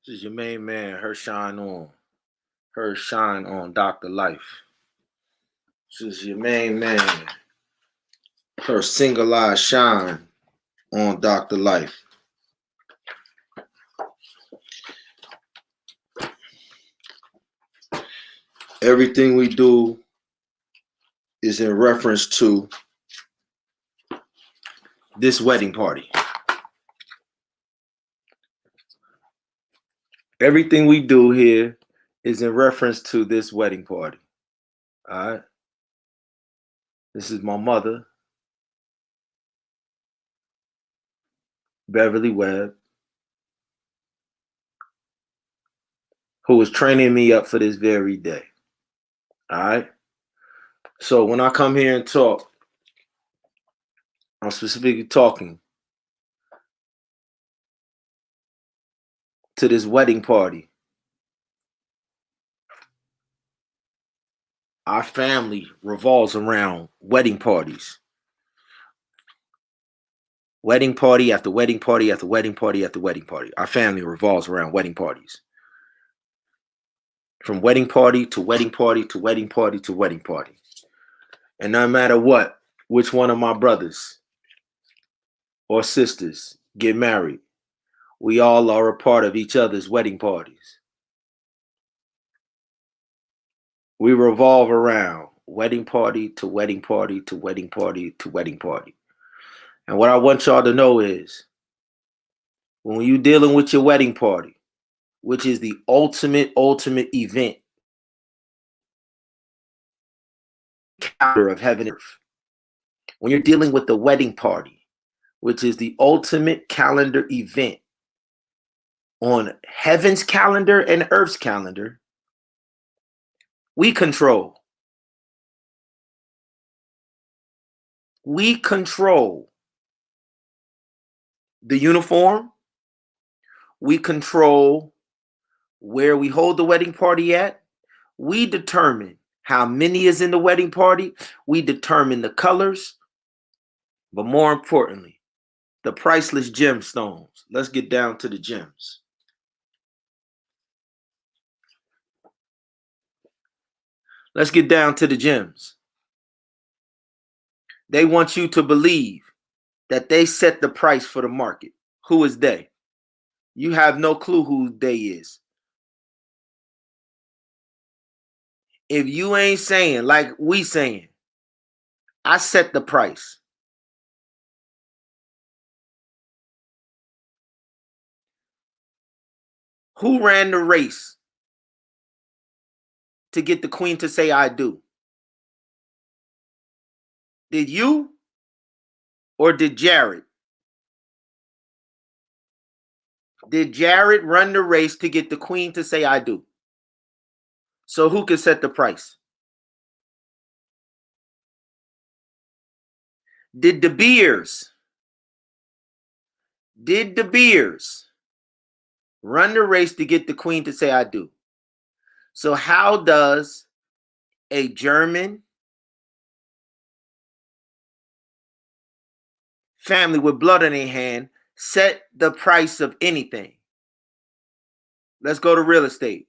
This is your main man, her shine on Dr. Life. This is your main man, her single eye shine on Dr. Life. Everything we do is in reference to this wedding party. Everything we do here is in reference to this wedding party. All right. This is my mother, Beverly Webb, who was training me up for this very day. All right. So when I come here and talk, I'm specifically talking to this wedding party. Our family revolves around wedding parties. Wedding party after wedding party after wedding party after wedding party. Our family revolves around wedding parties. From wedding party to wedding party to wedding party to wedding party. And no matter what, which one of my brothers or sisters get married, we all are a part of each other's wedding parties. We revolve around wedding party to wedding party to wedding party to wedding party. And what I want y'all to know is, when you're dealing with your wedding party, which is the ultimate event of heaven and earth, when you're dealing with the wedding party, which is the ultimate calendar event on heaven's calendar and earth's calendar, we control. We control the uniform. We control where we hold the wedding party at. We determine how many is in the wedding party. We determine the colors. But more importantly, the priceless gemstones. Let's get down to the gems. Let's get down to the gems. They want you to believe that they set the price for the market. Who is they? You have no clue who they is. If you ain't saying like we saying, I set the price. Who ran the race to get the queen to say I do? Did you or did Jared? Did Jared run the race to get the queen to say I do? So who can set the price? Did the Beers run the race to get the queen to say I do? So how does a German family with blood on their hand set the price of anything? Let's go to real estate.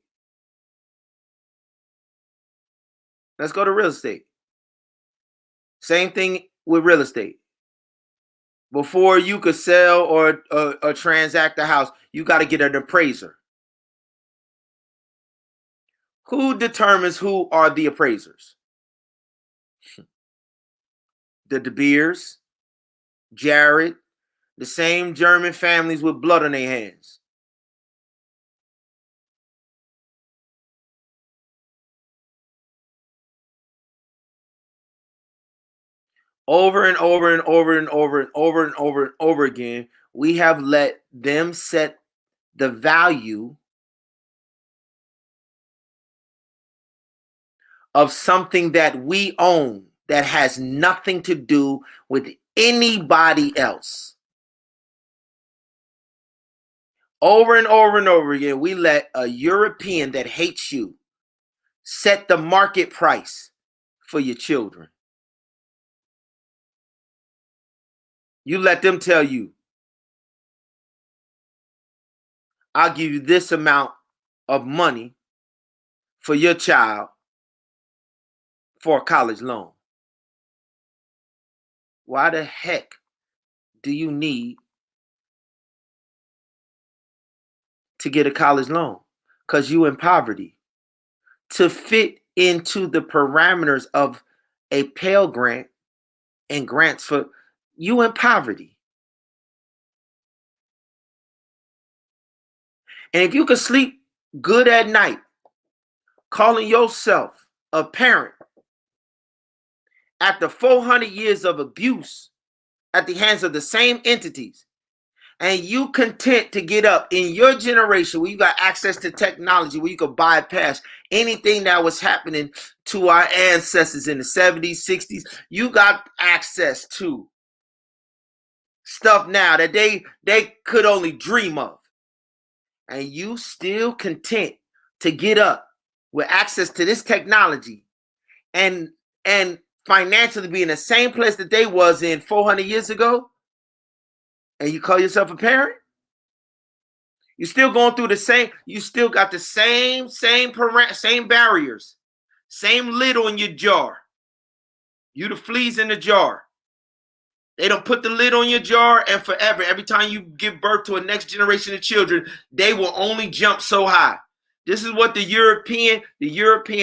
Let's go to real estate. Same thing with real estate. Before you could sell or transact a house, you got to get an appraiser. Who determines who are the appraisers? The De Beers, Jared, the same German families with blood on their hands. Over and over and over and over and over and over and over again, we have let them set the value of something that we own that has nothing to do with anybody else. Over and over and over again, we let a European that hates you set the market price for your children. You let them tell you, I'll give you this amount of money for your child for a college loan. Why the heck do you need to get a college loan? Because you in poverty. To fit into the parameters of a Pell Grant and grants for you in poverty. And if you could sleep good at night, calling yourself a parent after 400 years of abuse at the hands of the same entities, and you content to get up in your generation where you got access to technology, where you could bypass anything that was happening to our ancestors in the 70s, 60s, you got access to stuff now that they could only dream of. And you still content to get up with access to this technology and financially be in the same place that they was in 400 years ago, and you call yourself a parent? You're still going through the same, you still got the same barriers, same lid on your jar. You the fleas in the jar. They don't put the lid on your jar, and forever, every time you give birth to a next generation of children, they will only jump so high. This is what the European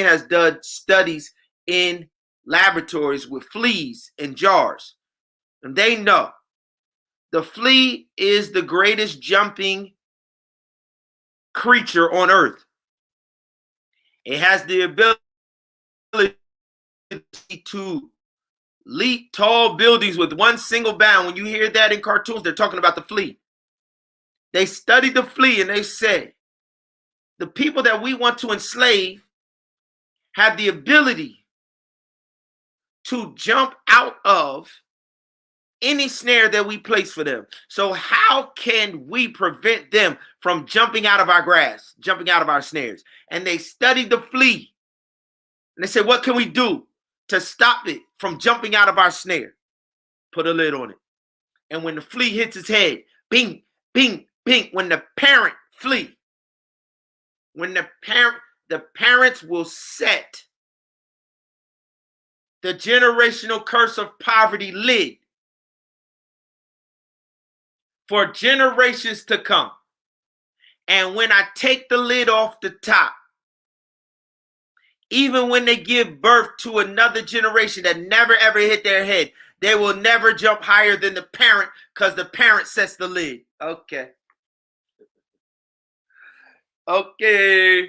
has done studies in laboratories with fleas in jars. And they know the flea is the greatest jumping creature on earth. It has the ability to leap tall buildings with one single bound. When you hear that in cartoons, they're talking about the flea. They studied the flea and they said the people that we want to enslave have the ability to jump out of any snare that we place for them. So how can we prevent them from jumping out of our grass, jumping out of our snares? And they studied the flea. And they said, what can we do to stop it from jumping out of our snare? Put a lid on it. And when the flea hits its head, bing, bing, bing, when the parent flea, when the parents will set the generational curse of poverty lid for generations to come. And when I take the lid off the top, even when they give birth to another generation that never ever hit their head, they will never jump higher than the parent because the parent sets the lid. Okay. Okay.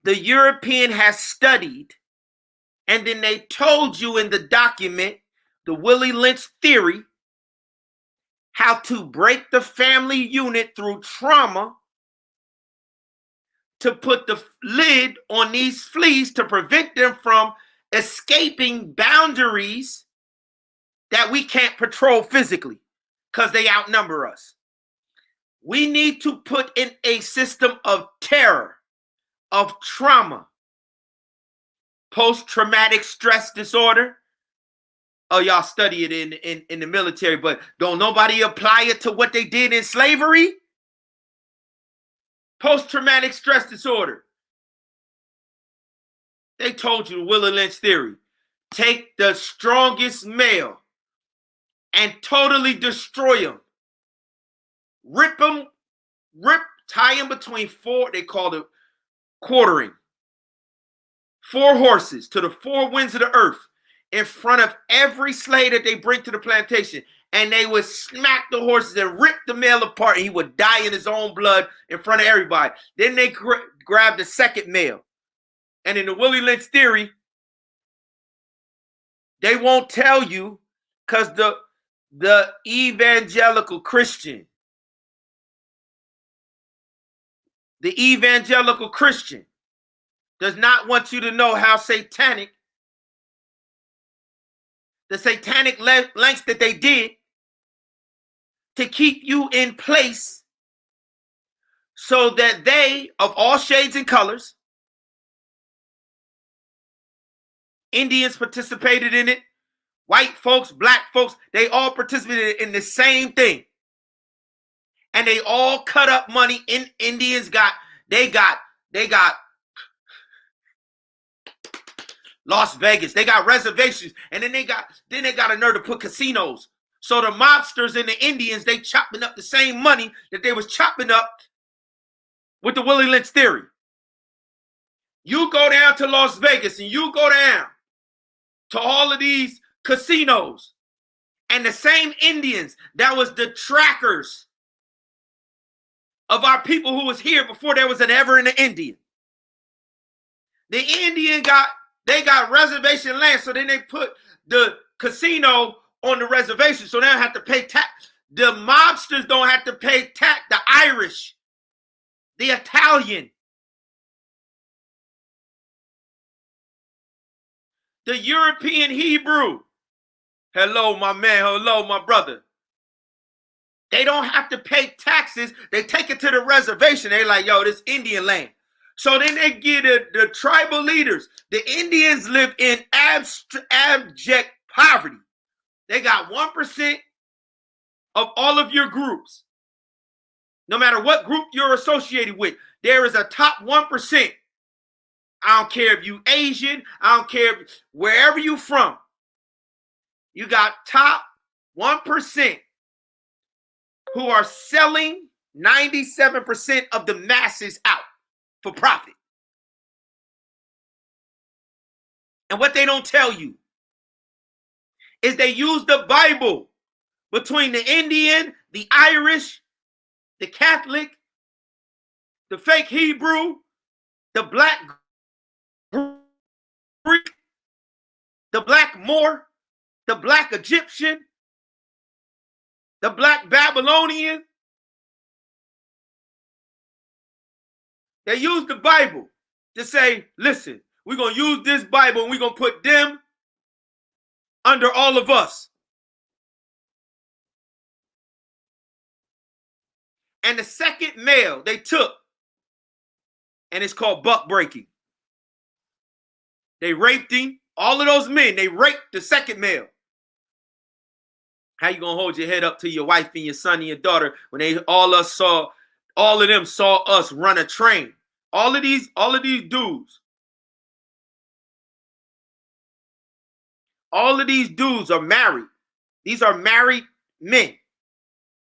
The European has studied, and then they told you in the document, the Willie Lynch theory, how to break the family unit through trauma to put the lid on these fleas to prevent them from escaping boundaries that we can't patrol physically because they outnumber us. We need to put in a system of terror, of trauma, post-traumatic stress disorder. Oh, y'all study it in the military, but don't nobody apply it to what they did in slavery? Post-traumatic stress disorder. They told you the Willie Lynch theory. Take the strongest male and totally destroy him. Rip him, tie him between four, they called it quartering. 4 horses to the 4 winds of the earth in front of every slave that they bring to the plantation. And they would smack the horses and rip the male apart, and he would die in his own blood in front of everybody. Then they grabbed the second male. And in the Willie Lynch theory, they won't tell you because the evangelical Christian, does not want you to know how satanic, the satanic lengths that they did to keep you in place so that they, of all shades and colors, Indians participated in it, white folks, black folks, they all participated in the same thing. And they all cut up money. Indians got Las Vegas. They got reservations. And then they got a nerve to put casinos. So the mobsters and the Indians, they chopping up the same money that they was chopping up with the Willie Lynch theory. You go down to Las Vegas and you go down to all of these casinos, and the same Indians that was the trackers of our people who was here before there was ever an Indian. The Indian got reservation land, so then they put the casino on the reservation, so they don't have to pay tax. The mobsters don't have to pay tax. The Irish, the Italian, the European Hebrew. Hello, my man. Hello, my brother. They don't have to pay taxes. They take it to the reservation. They're like, yo, this Indian land. So then they get the tribal leaders. The Indians live in abject poverty. They got 1% of all of your groups. No matter what group you're associated with, there is a top 1%. I don't care if you Asian. I don't care wherever you from. You got top 1% who are selling 97% of the masses out for profit. And what they don't tell you is they use the Bible between the Indian, the Irish, the Catholic, the fake Hebrew, the black Greek, the black Moor, the black Egyptian, the black Babylonian. They use the Bible to say, listen, we're going to use this Bible and we're going to put them under all of us. And the second male they took, and it's called buck breaking. They raped him. All of those men, they raped the second male. How you gonna hold your head up to your wife and your son and your daughter when all of them saw us run a train? All of these dudes. All of these dudes are married. These are married men.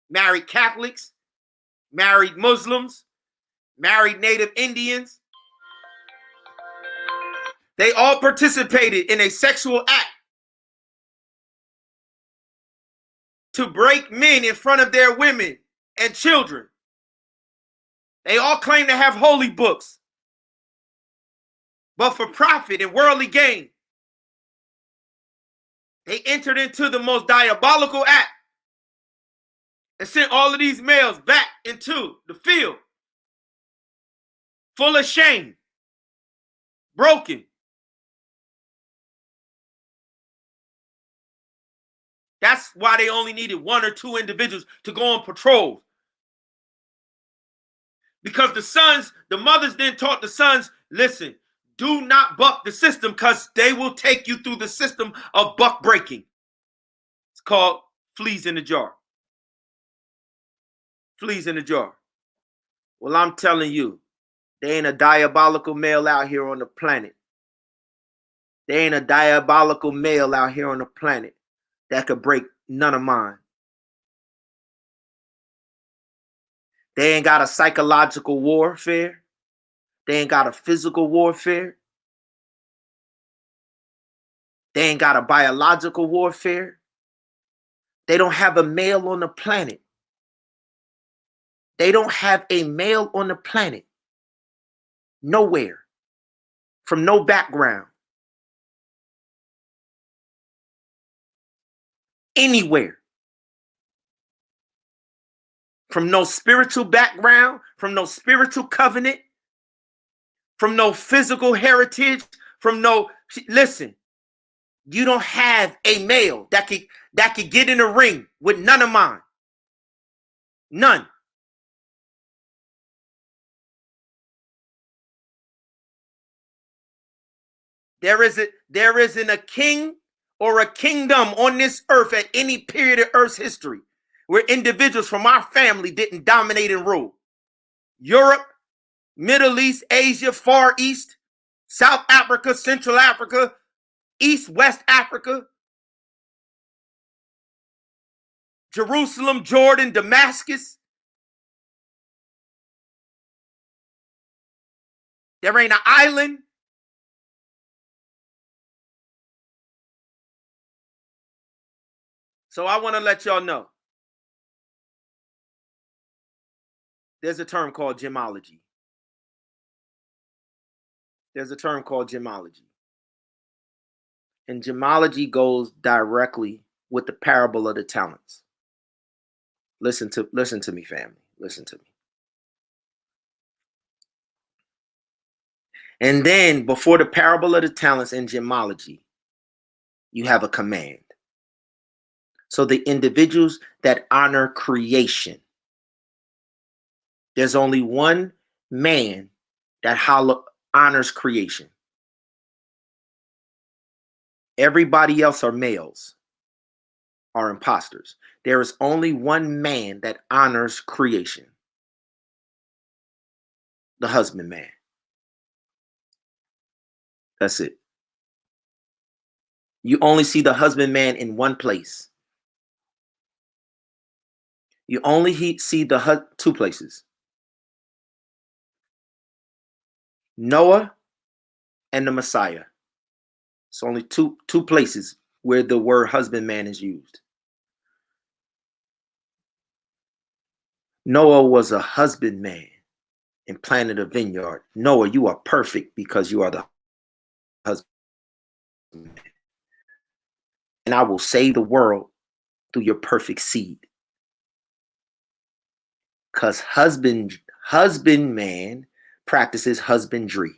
Married Catholics, married Muslims, married Native Indians. They all participated in a sexual act to break men in front of their women and children. They all claim to have holy books, but for profit and worldly gain, they entered into the most diabolical act and sent all of these males back into the field, full of shame, broken. That's why they only needed 1 or 2 individuals to go on patrol. Because the mothers then taught the sons, listen, do not buck the system because they will take you through the system of buck breaking. It's called fleas in the jar. Fleas in the jar. Well, I'm telling you, there ain't a diabolical male out here on the planet. There ain't a diabolical male out here on the planet that could break none of mine. They ain't got a psychological warfare. They ain't got a physical warfare. They ain't got a biological warfare. They don't have a male on the planet. They don't have a male on the planet. Nowhere. From no background. Anywhere. From no spiritual background, from no spiritual covenant, from no physical heritage, listen, you don't have a male that could get in a ring with none of mine. None. There isn't a king or a kingdom on this earth at any period of Earth's history where individuals from our family didn't dominate and rule. Europe, Middle East, Asia, Far East, South Africa, Central Africa, East, West Africa, Jerusalem, Jordan, Damascus. There ain't an island. So I want to let y'all know. There's a term called gemology. There's a term called gemology. And gemology goes directly with the parable of the talents. Listen to me, family. Listen to me. And then before the parable of the talents in gemology, you have a command. So the individuals that honor creation, there's only one man that honors creation. Everybody else are males, are imposters. There is only one man that honors creation. The husbandman. That's it. You only see the husbandman in one place. You only see the two places. Noah and the Messiah. It's only two places where the word husbandman is used. Noah was a husbandman and planted a vineyard. Noah, you are perfect because you are the husband. And I will save the world through your perfect seed. Because husbandman practices husbandry.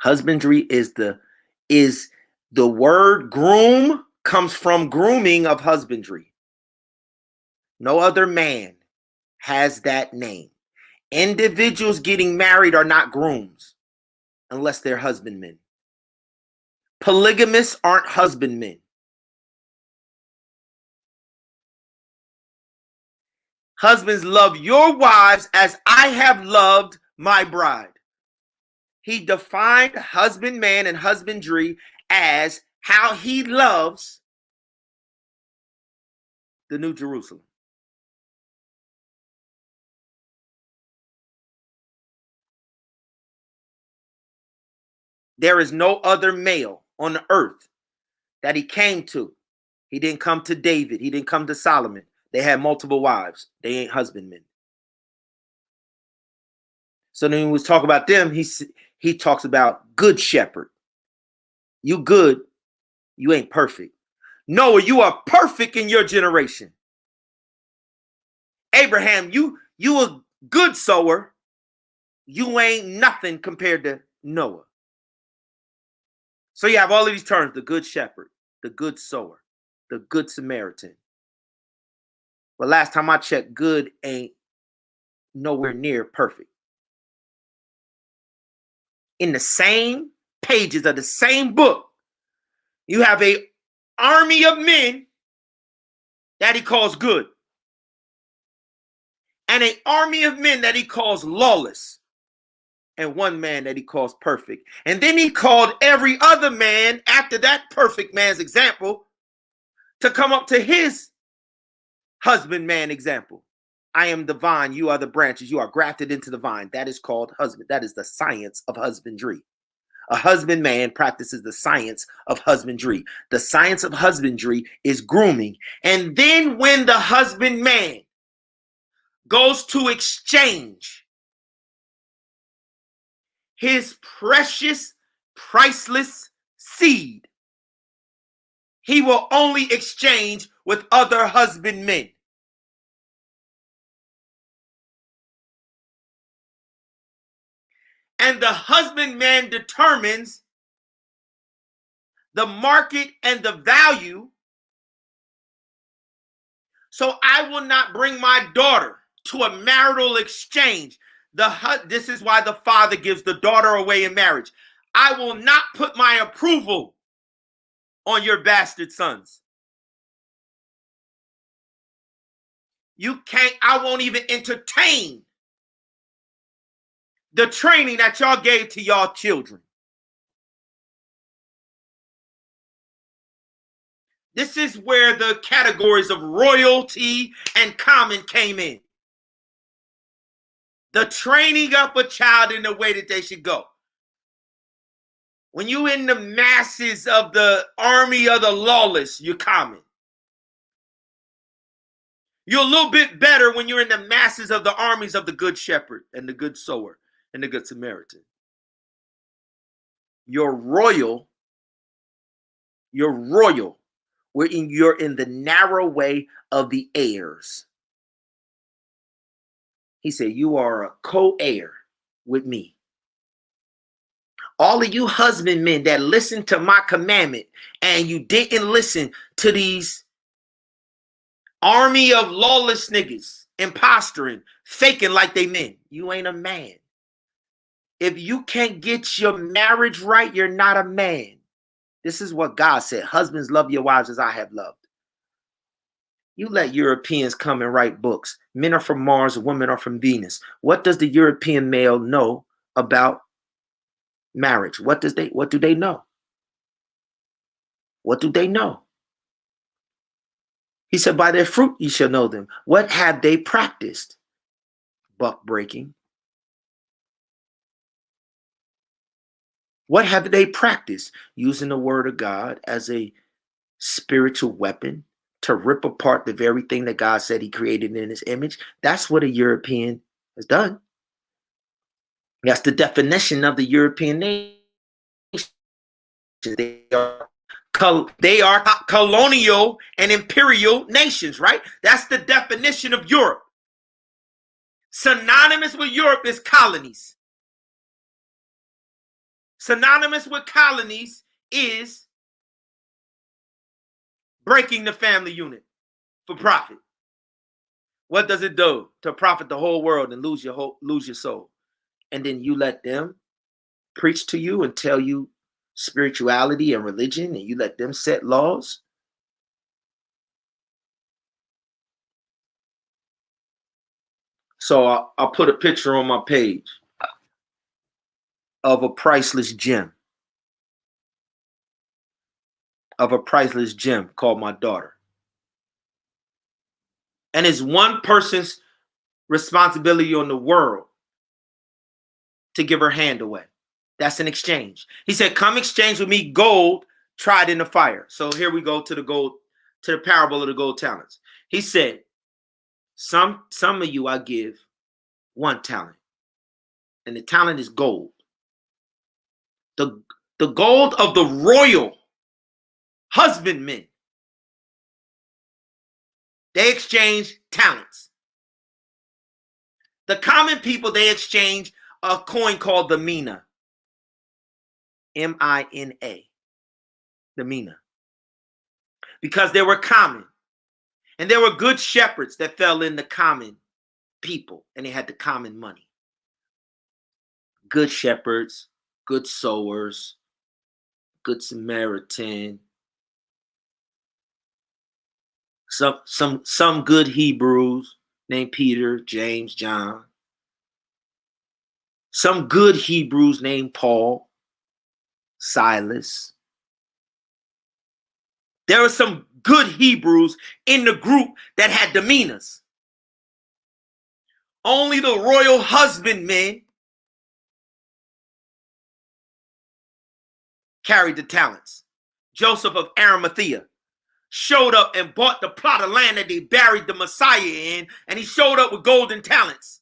Husbandry is the word groom comes from grooming of husbandry. No other man has that name. Individuals getting married are not grooms unless they're husbandmen. Polygamists aren't husbandmen. Husbands, love your wives as I have loved my bride. He defined husbandman and husbandry as how he loves the New Jerusalem. There is no other male on the earth that he came to. He didn't come to David. He didn't come to Solomon. They had multiple wives. They ain't husbandmen. So then when we talk about them, he talks about good shepherd. You good, you ain't perfect. Noah, you are perfect in your generation. Abraham, you a good sower. You ain't nothing compared to Noah. So you have all of these terms: the good shepherd, the good sower, the good Samaritan. But last time I checked, good ain't nowhere near perfect. In the same pages of the same book, you have an army of men that he calls good, and an army of men that he calls lawless, and one man that he calls perfect. And then he called every other man after that perfect man's example to come up to his husbandman example. I am the vine, you are the branches, you are grafted into the vine. That is called husband. That is the science of husbandry. A husbandman practices the science of husbandry. The science of husbandry is grooming. And then when the husbandman goes to exchange his precious, priceless seed, he will only exchange with other husbandmen. And the husbandman determines the market and the value. So I will not bring my daughter to a marital exchange. This is why the father gives the daughter away in marriage. I will not put my approval on your bastard sons. You can't, I won't even entertain the training that y'all gave to y'all children. This is where the categories of royalty and common came in. The training up a child in the way that they should go. When you in the masses of the army of the lawless, you're common. You're a little bit better when you're in the masses of the armies of the good shepherd and the good sower and the good Samaritan. You're royal. You're in the narrow way of the heirs. He said, you are a co-heir with me. All of you husbandmen that listened to my commandment and you didn't listen to these army of lawless niggas, impostoring, faking like they men. You ain't a man. If you can't get your marriage right, you're not a man. This is what God said. Husbands, love your wives as I have loved. You let Europeans come and write books. Men are from Mars, women are from Venus. What does the European male know about marriage? What do they know? What do they know? He said, by their fruit you shall know them. What have they practiced? Buck breaking. What have they practiced? Using the word of God as a spiritual weapon to rip apart the very thing that God said he created in his image. That's what a European has done. That's the definition of the European nation. They are colonial and imperial nations, right? That's the definition of Europe. Synonymous with Europe is colonies. Synonymous with colonies is breaking the family unit for profit. What does it do? To profit the whole world and lose your soul. And then you let them preach to you and tell you spirituality and religion, and you let them set laws. So I'll put a picture on my page of a priceless gem. Of a priceless gem called my daughter. And it's one person's responsibility on the world to give her hand away. That's an exchange. He said, come exchange with me gold tried in the fire. So here we go to the gold, to the parable of the gold talents. He said, some of you I give 1 talent. And the talent is gold. The gold of the royal husbandmen. They exchange talents. The common people, they exchange a coin called the mina. M-I-N-A. The mina. Because they were common. And there were good shepherds that fell in the common people. And they had the common money. Good shepherds, good sowers, good Samaritan. Some good Hebrews named Peter, James, John. Some good Hebrews named Paul, Silas. There were some good Hebrews in the group that had demeanors. Only the royal husbandmen carried the talents. Joseph of Arimathea showed up and bought the plot of land that they buried the Messiah in, and he showed up with golden talents.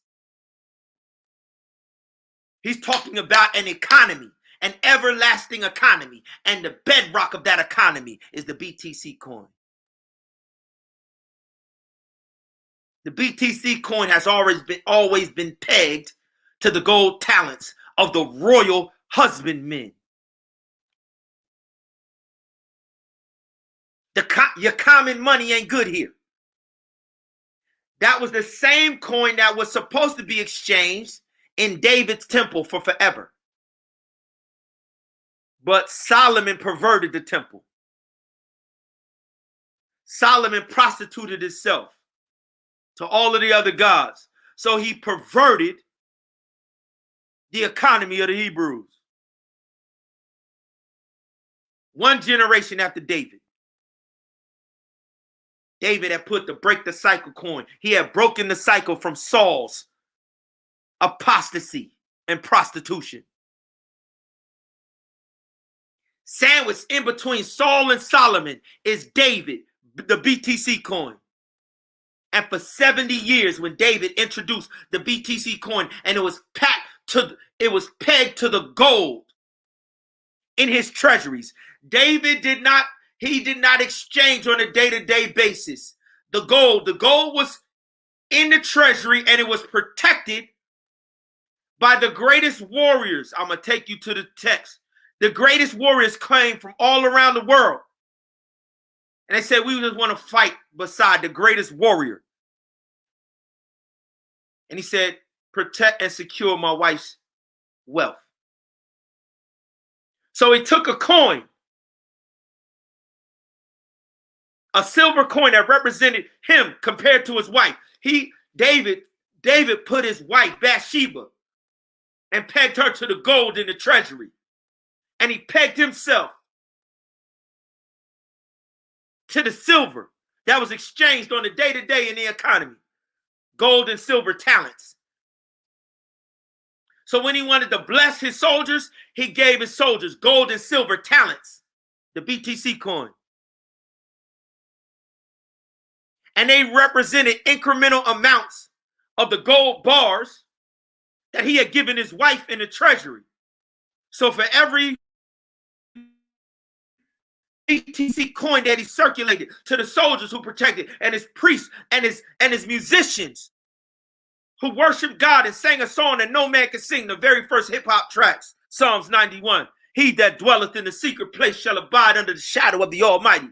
He's talking about an economy, an everlasting economy, and the bedrock of that economy is the BTC coin. The BTC coin has always been pegged to the gold talents of the royal husbandmen. Your common money ain't good here. That was the same coin that was supposed to be exchanged in David's temple for forever. But Solomon perverted the temple. Solomon prostituted himself. to all of the other gods. So he perverted the economy of the Hebrews. One generation after David. David had put the break the cycle coin. He had broken the cycle from Saul's apostasy and prostitution. Sandwiched in between Saul and Solomon is David, the BTC coin. And for 70 years, when David introduced the BTC coin, and it was pegged to the gold in his treasuries, David did not exchange on a day-to-day basis. The gold was in the treasury, and it was protected by the greatest warriors. I'm going to take you to the text. The greatest warriors came from all around the world. And they said, we just want to fight beside the greatest warrior. And he said, protect and secure my wife's wealth. So he took a coin, a silver coin that represented him compared to his wife. David put his wife, Bathsheba, and pegged her to the gold in the treasury. And he pegged himself to the silver that was exchanged on the day-to-day in the economy. Gold and silver talents. So when he wanted to bless his soldiers, he gave his soldiers gold and silver talents, the BTC coin. And they represented incremental amounts of the gold bars that he had given his wife in the treasury. So for every BTC coin that he circulated to the soldiers who protected, and his priests and his musicians who worshiped God and sang a song that no man could sing, the very first hip-hop tracks, Psalms 91. He that dwelleth in the secret place shall abide under the shadow of the Almighty.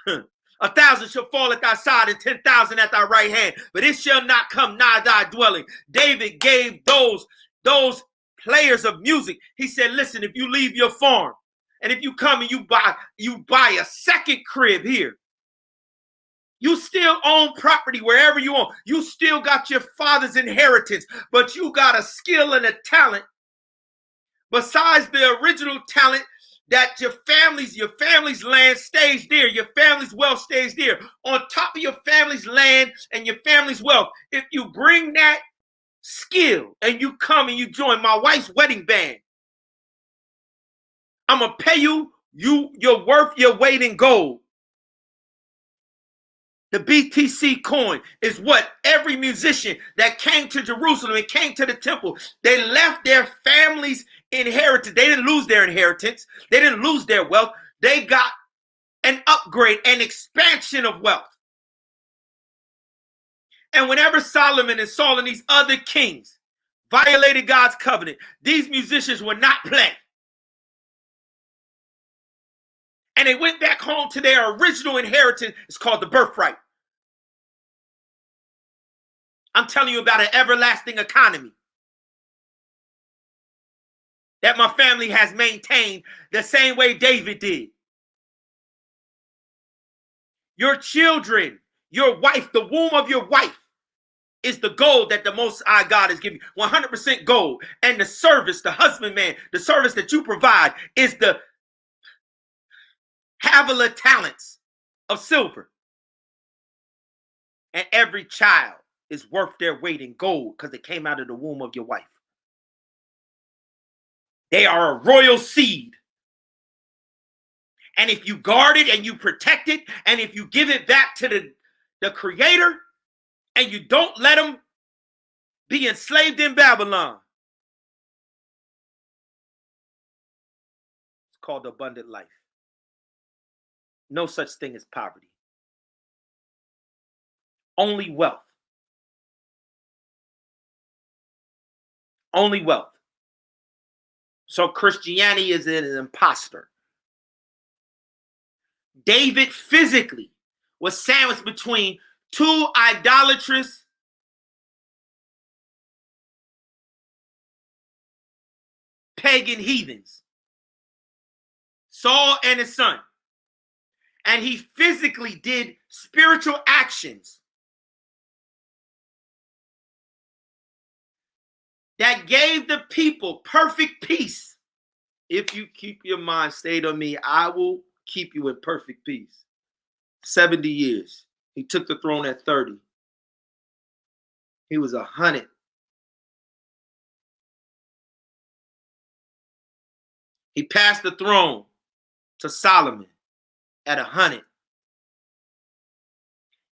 1,000 shall fall at thy side and 10,000 at thy right hand, but it shall not come nigh thy dwelling. David gave those players of music, he said, listen, if you leave your farm, and if you come and you buy a second crib here, you still own property wherever you own. You still got your father's inheritance, but you got a skill and a talent besides the original talent that your family's land stays there. Your family's wealth stays there. On top of your family's land and your family's wealth, if you bring that skill and you come and you join my wife's wedding band, I'm going to pay you're worth your weight in gold. The BTC coin is what every musician that came to Jerusalem and came to the temple, they left their family's inheritance. They didn't lose their inheritance. They didn't lose their wealth. They got an upgrade, an expansion of wealth. And whenever Solomon and Saul and these other kings violated God's covenant, these musicians would not play. And they went back home to their original inheritance. It's called the birthright. I'm telling you about an everlasting economy that my family has maintained the same way David did. Your children, your wife, the womb of your wife is the gold that the Most High God is giving you. 100% gold. And the service, the husbandman, the service that you provide is the HAVILLAH talents of silver. And every child is worth their weight in gold because it came out of the womb of your wife. They are a royal seed. And if you guard it and you protect it, and if you give it back to the Creator, and you don't let them be enslaved in Babylon, it's called abundant life. No such thing as poverty. Only wealth. Only wealth. So Christianity is an imposter. David physically was sandwiched between two idolatrous pagan heathens, Saul and his son. And he physically did spiritual actions that gave the people perfect peace. If you keep your mind stayed on me, I will keep you in perfect peace. 70 years. He took the throne at 30. He was 100. He passed the throne to Solomon at 100.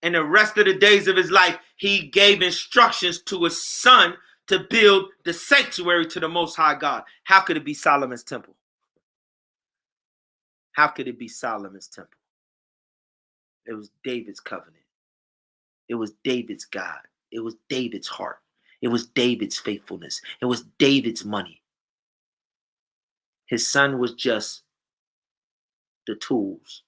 And the rest of the days of his life, he gave instructions to his son to build the sanctuary to the Most High God. How could it be Solomon's temple? How could it be Solomon's temple? It was David's covenant. It was David's God. It was David's heart. It was David's faithfulness. It was David's money. His son was just the tools.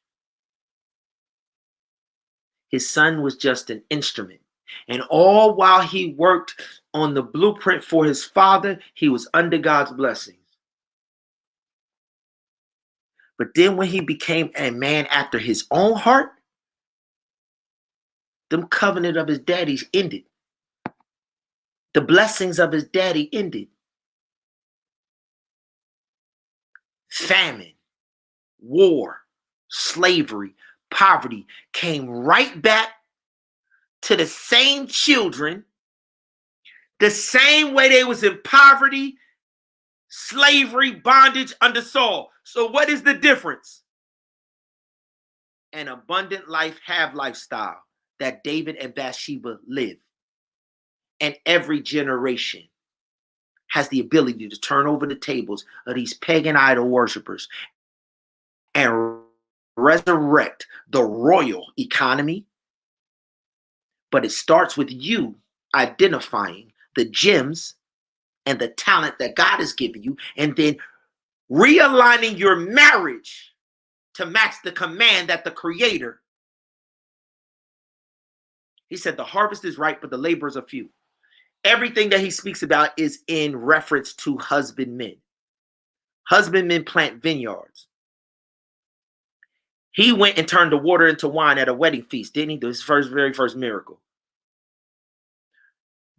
His son was just an instrument. And all while he worked on the blueprint for his father, he was under God's blessings. But then when he became a man after his own heart, the covenant of his daddies ended. The blessings of his daddy ended. Famine, war, slavery, poverty came right back to the same children, the same way they was in poverty, slavery, bondage under Saul. So what is the difference? An abundant life, have lifestyle that David and Bathsheba live. And every generation has the ability to turn over the tables of these pagan idol worshipers and resurrect the royal economy. But it starts with you identifying the gems and the talent that God has given you, and then realigning your marriage to match the command that the Creator. He said the harvest is ripe, but the laborers are few. Everything that he speaks about is in reference to husbandmen. Husbandmen plant vineyards. He went and turned the water into wine at a wedding feast, didn't he? His very first miracle.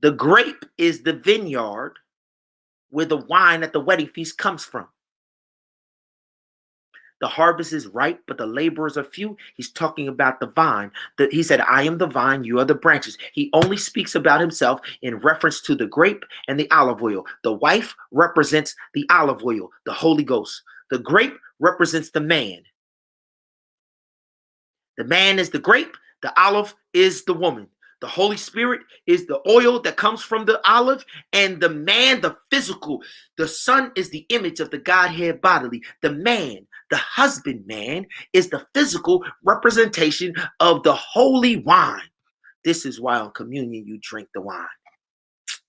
The grape is the vineyard where the wine at the wedding feast comes from. The harvest is ripe, but the laborers are few. He's talking about the vine. He said, I am the vine, you are the branches. He only speaks about himself in reference to the grape and the olive oil. The wife represents the olive oil, the Holy Ghost. The grape represents the man. The man is the grape. The olive is the woman. The Holy Spirit is the oil that comes from the olive, and the man, the physical. The son is the image of the Godhead bodily. The man, the husbandman, is the physical representation of the holy wine. This is why on communion you drink the wine.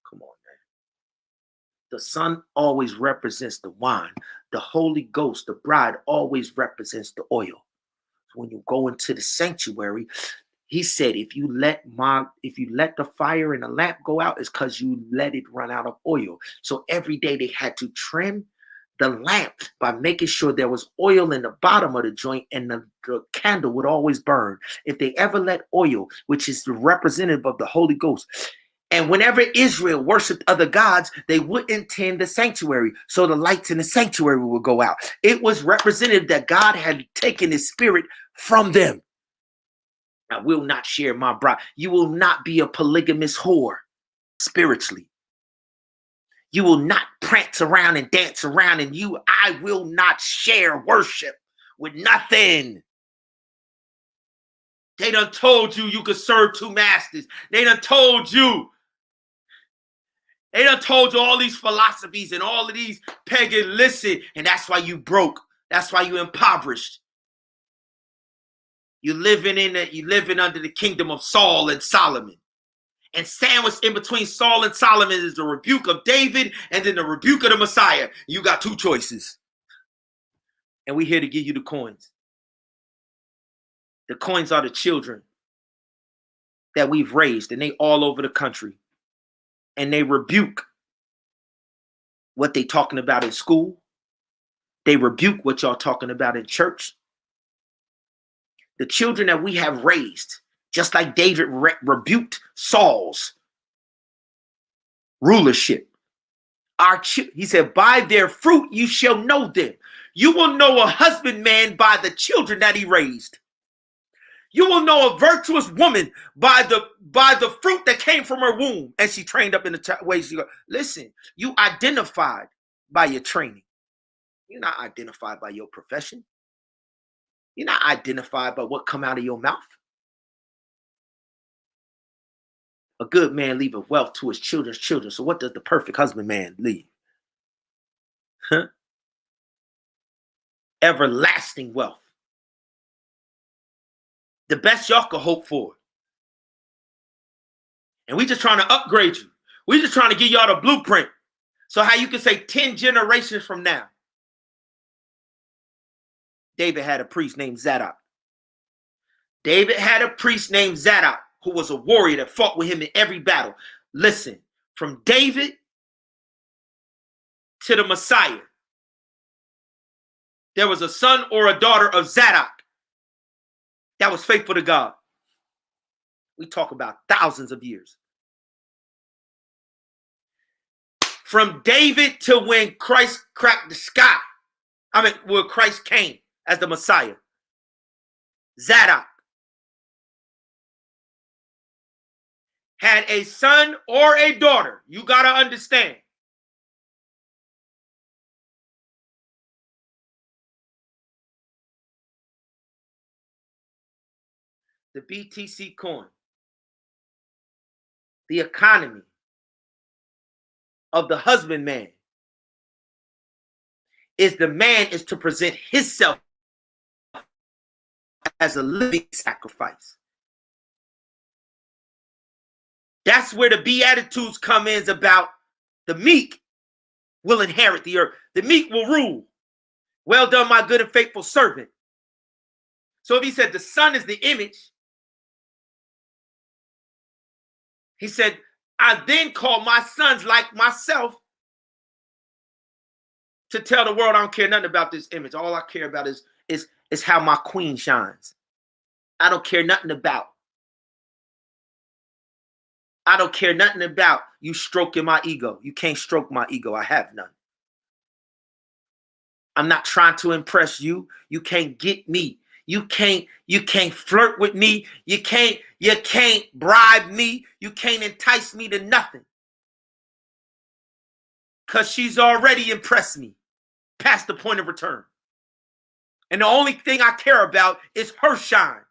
Come on, man. The son always represents the wine. The Holy Ghost, the bride, always represents the oil. So when you go into the sanctuary, he said, if you let the fire in the lamp go out, it's because you let it run out of oil. So every day they had to trim the lamp by making sure there was oil in the bottom of the joint, and the candle would always burn. If they ever let oil, which is the representative of the Holy Ghost, and whenever Israel worshiped other gods, they wouldn't tend the sanctuary. So the lights in the sanctuary would go out. It was representative that God had taken his spirit from them. I will not share my bride. You will not be a polygamous whore spiritually. You will not prance around and dance around, and I will not share worship with nothing. They done told you you could serve two masters. They done told you all these philosophies and all of these pagan, listen, and that's why you broke. That's why you impoverished. You're living under the kingdom of Saul and Solomon. And sandwiched in between Saul and Solomon is the rebuke of David and then the rebuke of the Messiah. You got two choices. And we're here to give you the coins. The coins are the children that we've raised, and they all over the country. And they rebuke what they talking about in school. They rebuke what y'all talking about in church. The children that we have raised, just like David rebuked Saul's rulership. He said, by their fruit you shall know them. You will know a husbandman by the children that he raised. You will know a virtuous woman by the fruit that came from her womb, and she trained up in the way she goes. Listen, you identified by your training. You're not identified by your profession. You're not identified by what come out of your mouth. A good man leaveth wealth to his children's children. So what does the perfect husbandman leave? Huh? Everlasting wealth. The best y'all could hope for. And we just trying to upgrade you. We just trying to give y'all the blueprint. So how you can say 10 generations from now, David had a priest named Zadok. David had a priest named Zadok who was a warrior that fought with him in every battle. Listen, from David to the Messiah, there was a son or a daughter of Zadok that was faithful to God. We talk about thousands of years. From David to when Christ cracked the sky. When Christ came as the Messiah. Zadok had a son or a daughter. You got to understand. The BTC Coin, the economy of the husbandman, is the man is to present himself as a living sacrifice. That's where the Beatitudes come in, about the meek will inherit the earth. The meek will rule. Well done, my good and faithful servant. So if he said the son is the image, he said, I then call my sons like myself to tell the world I don't care nothing about this image. All I care about is how my queen shines. I don't care nothing about. I don't care nothing about you stroking my ego. You can't stroke my ego. I have none. I'm not trying to impress you. You can't get me. You can't flirt with me. You can't bribe me. You can't entice me to nothing. Because she's already impressed me past the point of return. And the only thing I care about is her shine.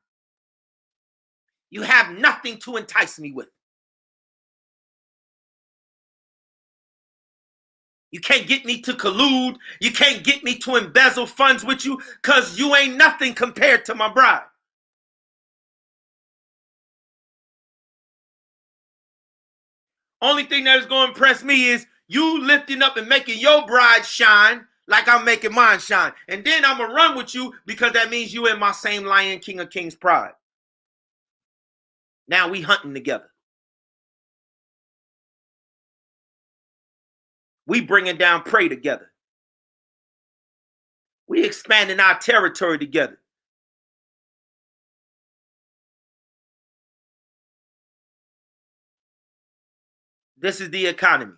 You have nothing to entice me with. You can't get me to collude. You can't get me to embezzle funds with you because you ain't nothing compared to my bride. Only thing that is going to impress me is you lifting up and making your bride shine like I'm making mine shine. And then I'm going to run with you because that means you in my same lion, king of kings pride. Now we hunting together. We bringing down prey together. We expanding our territory together. This is the economy.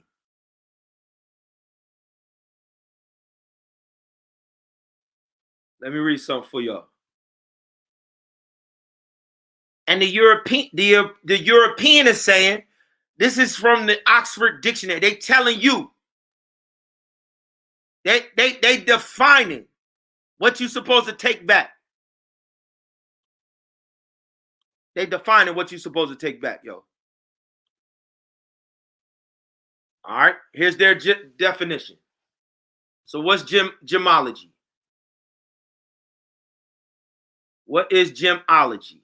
Let me read something for y'all. And the European is saying, this is from the Oxford Dictionary. They telling you. They defining what you're supposed to take back. They defining what you're supposed to take back, yo. All right, here's their definition. So what's gemology? What is gemology?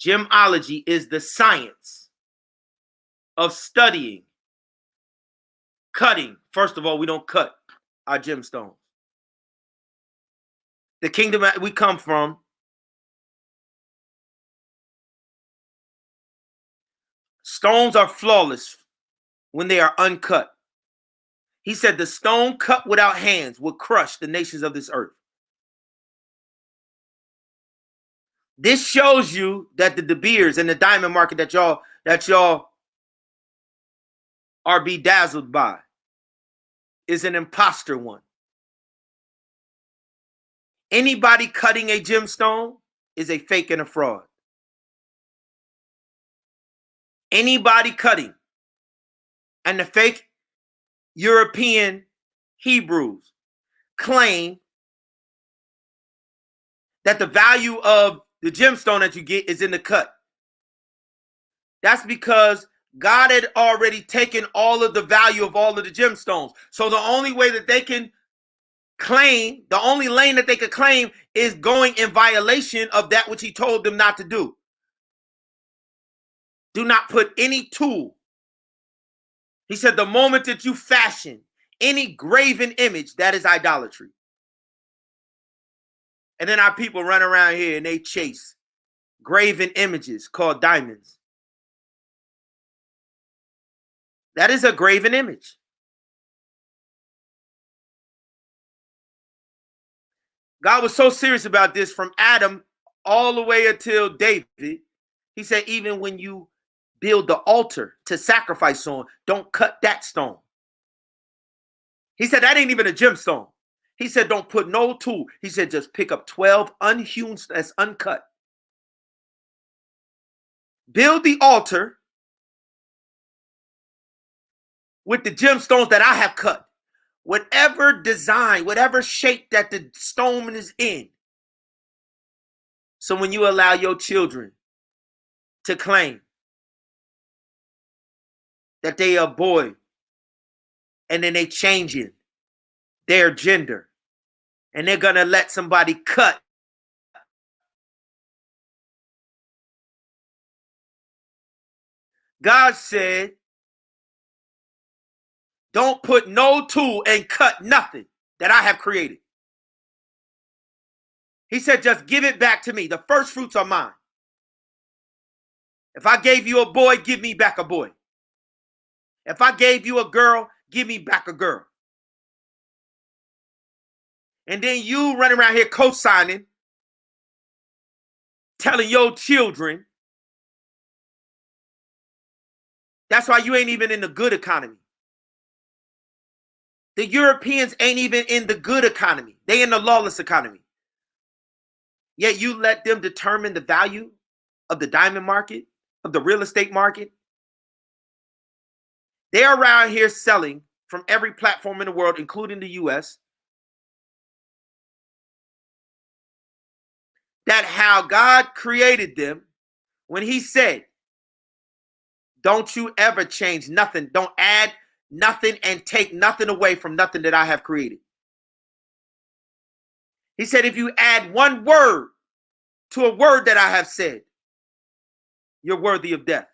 Gemology is the science of studying, cutting. First of all, we don't cut our gemstones. The kingdom that we come from, stones are flawless when they are uncut. He said the stone cut without hands will crush the nations of this earth. This shows you that the De Beers and the diamond market that y'all are bedazzled by. is an imposter one. Anybody cutting a gemstone is a fake and a fraud. Anybody cutting, and the fake European Hebrews claim that the value of the gemstone that you get is in the cut. That's because God had already taken all of the value of all of the gemstones. So the only way that they can claim, the only lane that they could claim is going in violation of that which he told them not to do. Do not put any tool. He said the moment that you fashion any graven image, that is idolatry. And then our people run around here and they chase graven images called diamonds. That is a graven image. God was so serious about this from Adam all the way until David. He said, even when you build the altar to sacrifice on, don't cut that stone. He said, that ain't even a gemstone. He said, don't put no tool. He said, just pick up 12 unhewn, that's uncut. Build the altar with the gemstones that I have cut. Whatever design, whatever shape that the stone is in. So when you allow your children to claim that they are a boy and then they changing their gender and they're going to let somebody cut God said, don't put no tool and cut nothing that I have created. He said, just give it back to me. The first fruits are mine. If I gave you a boy, give me back a boy. If I gave you a girl, give me back a girl. And then you running around here co-signing, telling your children. That's why you ain't even in the good economy. The Europeans ain't even in the good economy. They in the lawless economy. Yet you let them determine the value of the diamond market, of the real estate market. They're around here selling from every platform in the world, including the US, that how God created them when he said, don't you ever change nothing. Don't add nothing and take nothing away from nothing that I have created. He said, if you add one word to a word that I have said, you're worthy of death.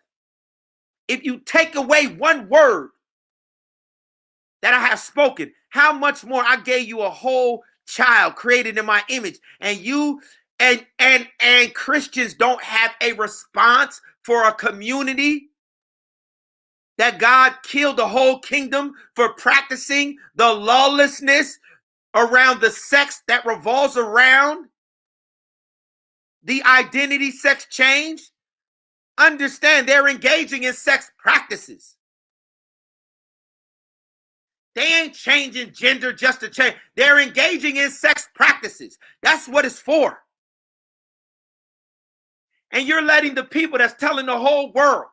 If you take away one word that I have spoken, how much more I gave you a whole child created in my image, and you and Christians don't have a response for a community that God killed the whole kingdom for practicing the lawlessness around the sex that revolves around the identity sex change. Understand, they're engaging in sex practices. They ain't changing gender just to change. They're engaging in sex practices. That's what it's for. And you're letting the people that's telling the whole world,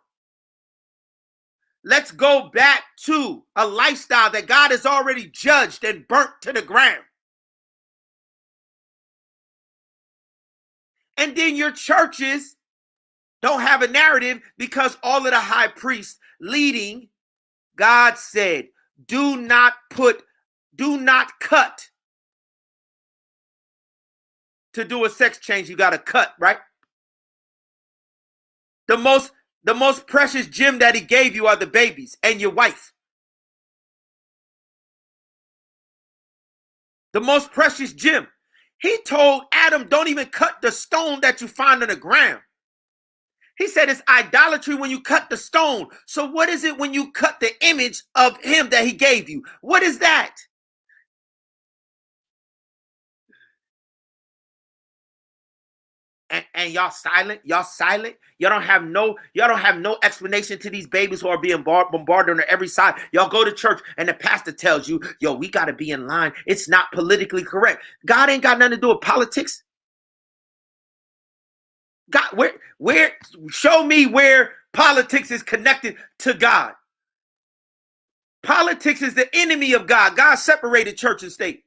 let's go back to a lifestyle that God has already judged and burnt to the ground. And then your churches don't have a narrative because all of the high priests leading, God said, do not cut. To do a sex change, you got to cut, right? The most precious gem that he gave you are the babies and your wife. The most precious gem. He told Adam, don't even cut the stone that you find on the ground. He said it's idolatry when you cut the stone. So what is it when you cut the image of him that he gave you? What is that? And y'all silent. Y'all silent. Y'all don't have no explanation to these babies who are being bombarded on every side. Y'all go to church and the pastor tells you, yo, we got to be in line. It's not politically correct. God ain't got nothing to do with politics. God, where show me where politics is connected to God. Politics is the enemy of God. God separated church and state.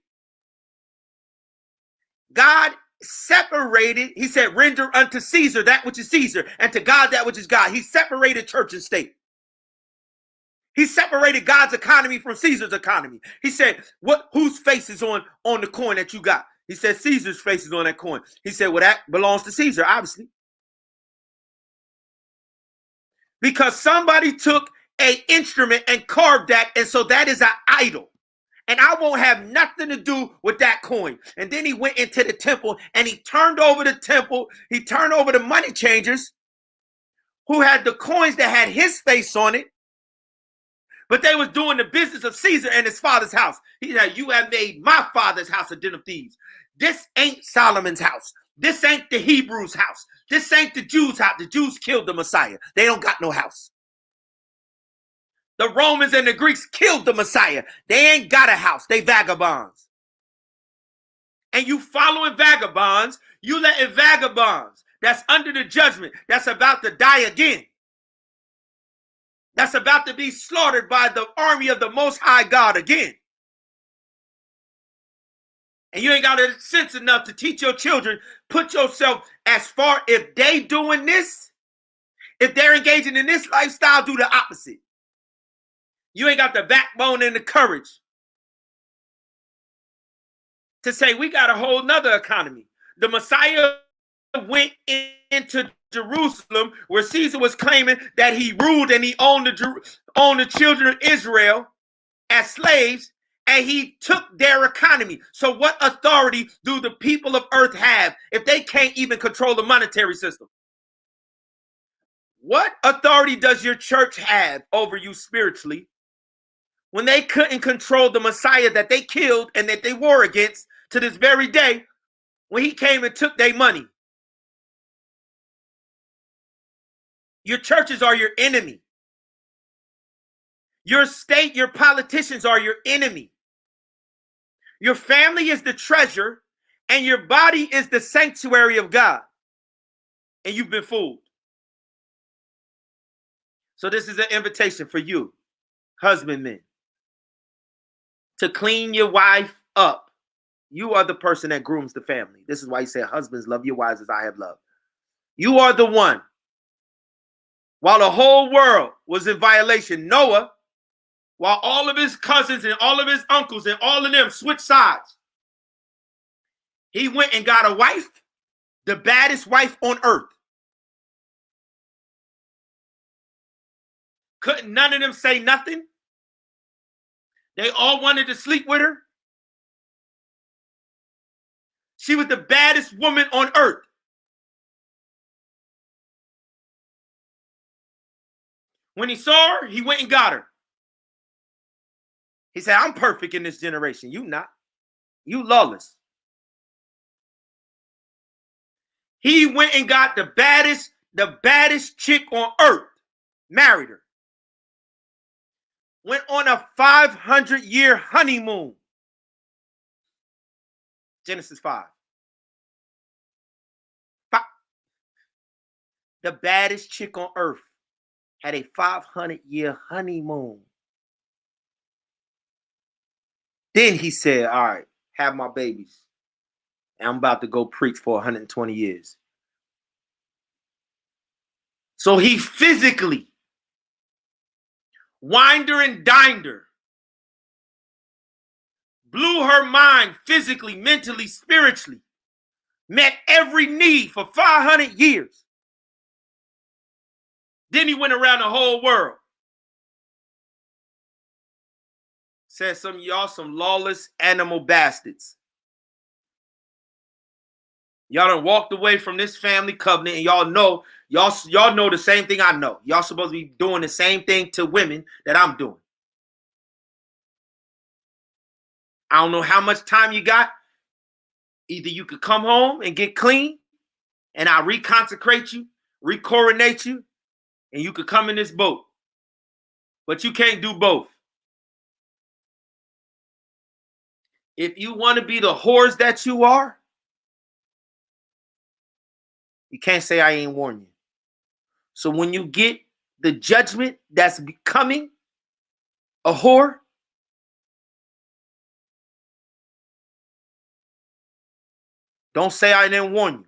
God separated, he said, render unto Caesar that which is Caesar, and to God that which is God. He separated church and state. He separated God's economy from Caesar's economy. He said, whose face is on the coin that you got? He said, Caesar's face is on that coin. He said, well, that belongs to Caesar, obviously. Because somebody took an instrument and carved that, and so that is an idol. And I won't have nothing to do with that coin. And then he went into the temple and he turned over the temple. He turned over the money changers who had the coins that had his face on it. But they was doing the business of Caesar and his father's house. He said, you have made my father's house a den of thieves. This ain't Solomon's house. This ain't the Hebrews' house. This ain't the Jews' house. The Jews killed the Messiah. They don't got no house. The Romans and the Greeks killed the Messiah. They ain't got a house. They vagabonds. And you following vagabonds, you letting vagabonds that's under the judgment, that's about to die again, that's about to be slaughtered by the army of the Most High God again. And you ain't got the sense enough to teach your children, put yourself as far, if they doing this, if they're engaging in this lifestyle, do the opposite. You ain't got the backbone and the courage to say we got a whole nother economy. The Messiah went into Jerusalem where Caesar was claiming that he ruled and he owned the children of Israel as slaves, and he took their economy. So what authority do the people of earth have if they can't even control the monetary system? What authority does your church have over you spiritually when they couldn't control the Messiah that they killed and that they war against to this very day when he came and took their money? Your churches are your enemy. Your state, your politicians are your enemy. Your family is the treasure and your body is the sanctuary of God. And you've been fooled. So this is an invitation for you, husbandmen, to clean your wife up. You are the person that grooms the family. This is why he said, husbands, love your wives as I have loved. You are the one. While the whole world was in violation, Noah, while all of his cousins and all of his uncles and all of them switched sides, he went and got a wife, the baddest wife on earth. Couldn't none of them say nothing? They all wanted to sleep with her. She was the baddest woman on earth. When he saw her, he went and got her. He said, I'm perfect in this generation. You not. You lawless. He went and got the baddest chick on earth. Married her. Went on a 500-year honeymoon. Genesis 5. The baddest chick on earth had a 500-year honeymoon. Then he said, all right, have my babies. And I'm about to go preach for 120 years. So he physically wined her and dined her. Blew her mind physically, mentally, spiritually. Met every need for 500 years. Then he went around the whole world. Said some of y'all some lawless animal bastards. Y'all done walked away from this family covenant, and y'all know the same thing I know. Y'all supposed to be doing the same thing to women that I'm doing. I don't know how much time you got. Either you could come home and get clean, and I reconsecrate you, recoronate you, and you could come in this boat. But you can't do both. If you want to be the whores that you are, you can't say I ain't warn you. So when you get the judgment that's becoming a whore, don't say I didn't warn you.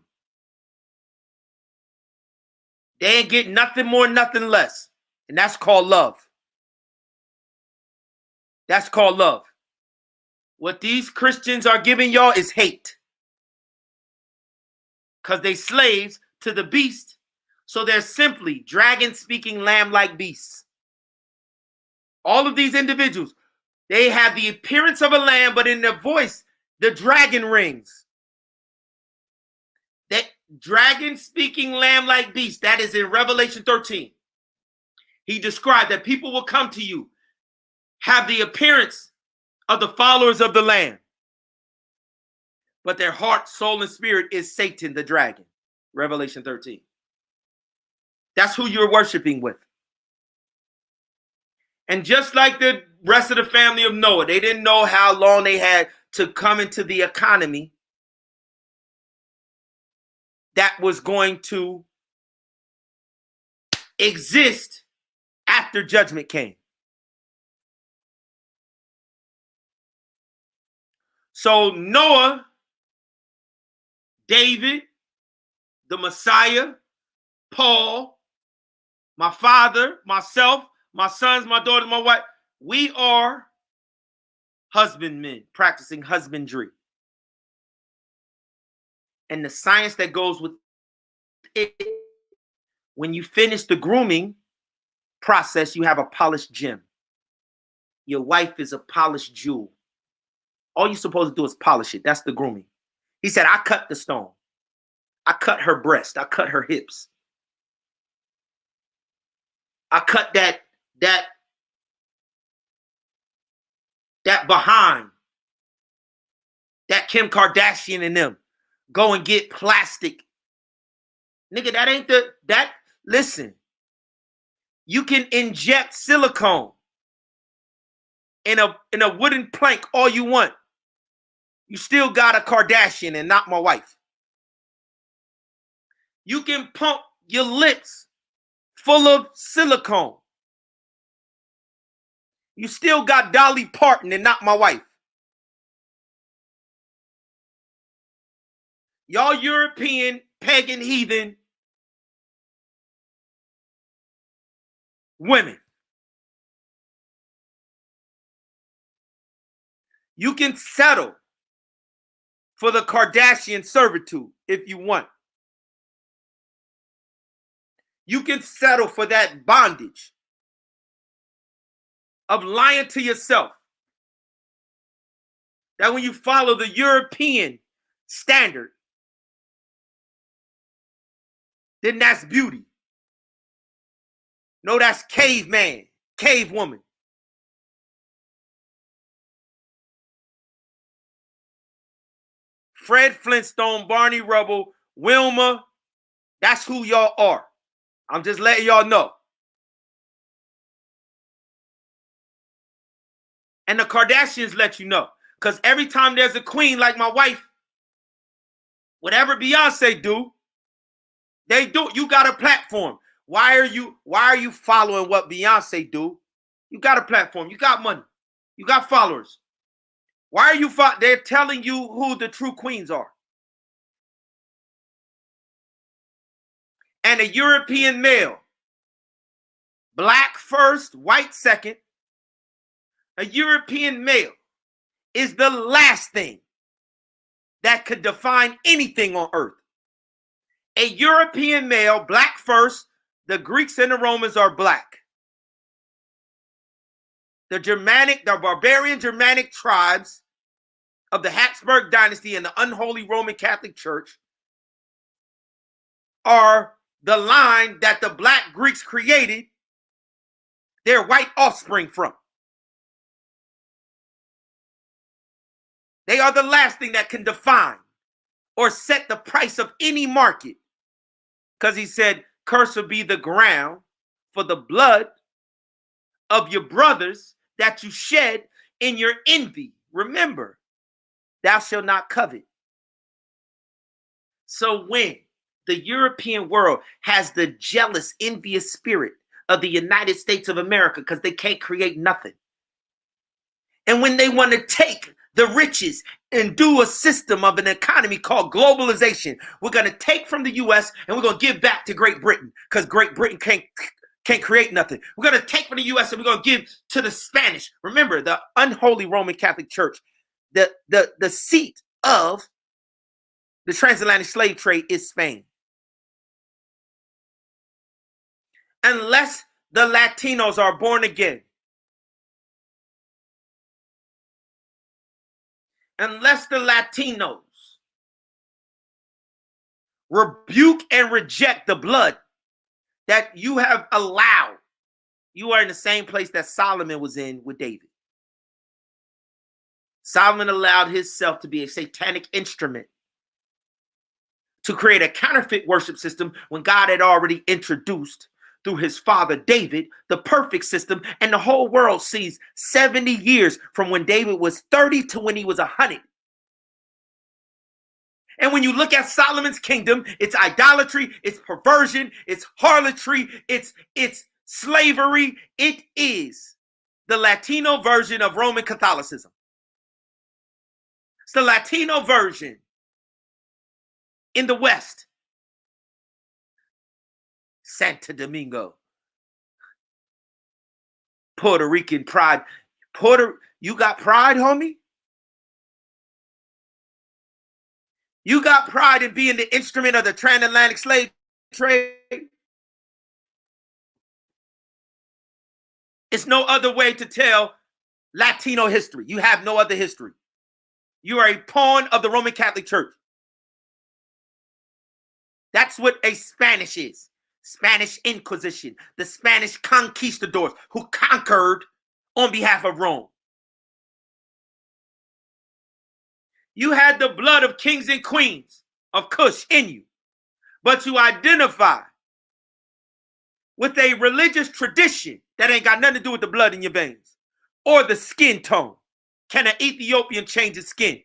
They ain't get nothing more, nothing less. And that's called love. That's called love. What these Christians are giving y'all is hate. Because they slaves to the beast. So they're simply dragon-speaking lamb-like beasts. All of these individuals, they have the appearance of a lamb, but in their voice, the dragon rings. That dragon-speaking lamb-like beast, that is in Revelation 13. He described that people will come to you, have the appearance of the followers of the Lamb, but their heart, soul, and spirit is Satan, the dragon. Revelation 13. That's who you're worshiping with. And just like the rest of the family of Noah, they didn't know how long they had to come into the economy that was going to exist after judgment came. So Noah, David, the Messiah, Paul, my father, myself, my sons, my daughters, my wife, we are husbandmen practicing husbandry. And the science that goes with it, when you finish the grooming process, you have a polished gem. Your wife is a polished jewel. All you're supposed to do is polish it. That's the grooming. He said, I cut the stone. I cut her breast. I cut her hips. I cut that behind. That Kim Kardashian and them go and get plastic. Nigga, that ain't listen. You can inject silicone in a wooden plank all you want. You still got a Kardashian and not my wife. You can pump your lips full of silicone. You still got Dolly Parton and not my wife. Y'all European, pagan, heathen women. You can settle for the Kardashian servitude if you want. You can settle for that bondage of lying to yourself. That when you follow the European standard, then that's beauty. No, that's caveman, cave woman. Fred Flintstone, Barney Rubble, Wilma, that's who y'all are. I'm just letting y'all know. And the Kardashians let you know. Because every time there's a queen like my wife, whatever Beyonce do, they do. You got a platform. Why are you following what Beyonce do? You got a platform. You got money. You got followers. Why are you they're telling you who the true queens are. And a European male, black first, white second, a European male is the last thing that could define anything on earth. A European male, black first, the Greeks and the Romans are black. The barbarian Germanic tribes of the Habsburg dynasty and the unholy Roman Catholic Church are the line that the black Greeks created their white offspring from. They are the last thing that can define or set the price of any market Because he said, cursed be the ground for the blood of your brothers that you shed in your envy. Remember, thou shalt not covet. So when the European world has the jealous, envious spirit of the United States of America because they can't create nothing, and when they want to take the riches and do a system of an economy called globalization, we're going to take from the U.S. and we're going to give back to Great Britain because Great Britain can't create nothing. We're going to take from the U.S. and we're going to give to the Spanish. Remember, the unholy Roman Catholic Church, the seat of the transatlantic slave trade is Spain. Unless the Latinos are born again, unless the Latinos rebuke and reject the blood that you have allowed, you are in the same place that Solomon was in with David. Solomon allowed himself to be a satanic instrument to create a counterfeit worship system when God had already introduced through his father David the perfect system, and the whole world sees 70 years from when David was 30 to when he was 100. And when you look at Solomon's kingdom, it's idolatry, it's perversion, it's harlotry, it's slavery. It is the Latino version of Roman Catholicism. It's the Latino version in the West. Santo Domingo. Puerto Rican pride. You got pride, homie? You got pride in being the instrument of the transatlantic slave trade? It's no other way to tell Latino history. You have no other history. You are a pawn of the Roman Catholic Church. That's what a Spanish is. Spanish Inquisition, the Spanish conquistadors who conquered on behalf of Rome. You had the blood of kings and queens of Kush in you, but you identify with a religious tradition that ain't got nothing to do with the blood in your veins or the skin tone. Can an Ethiopian change his skin?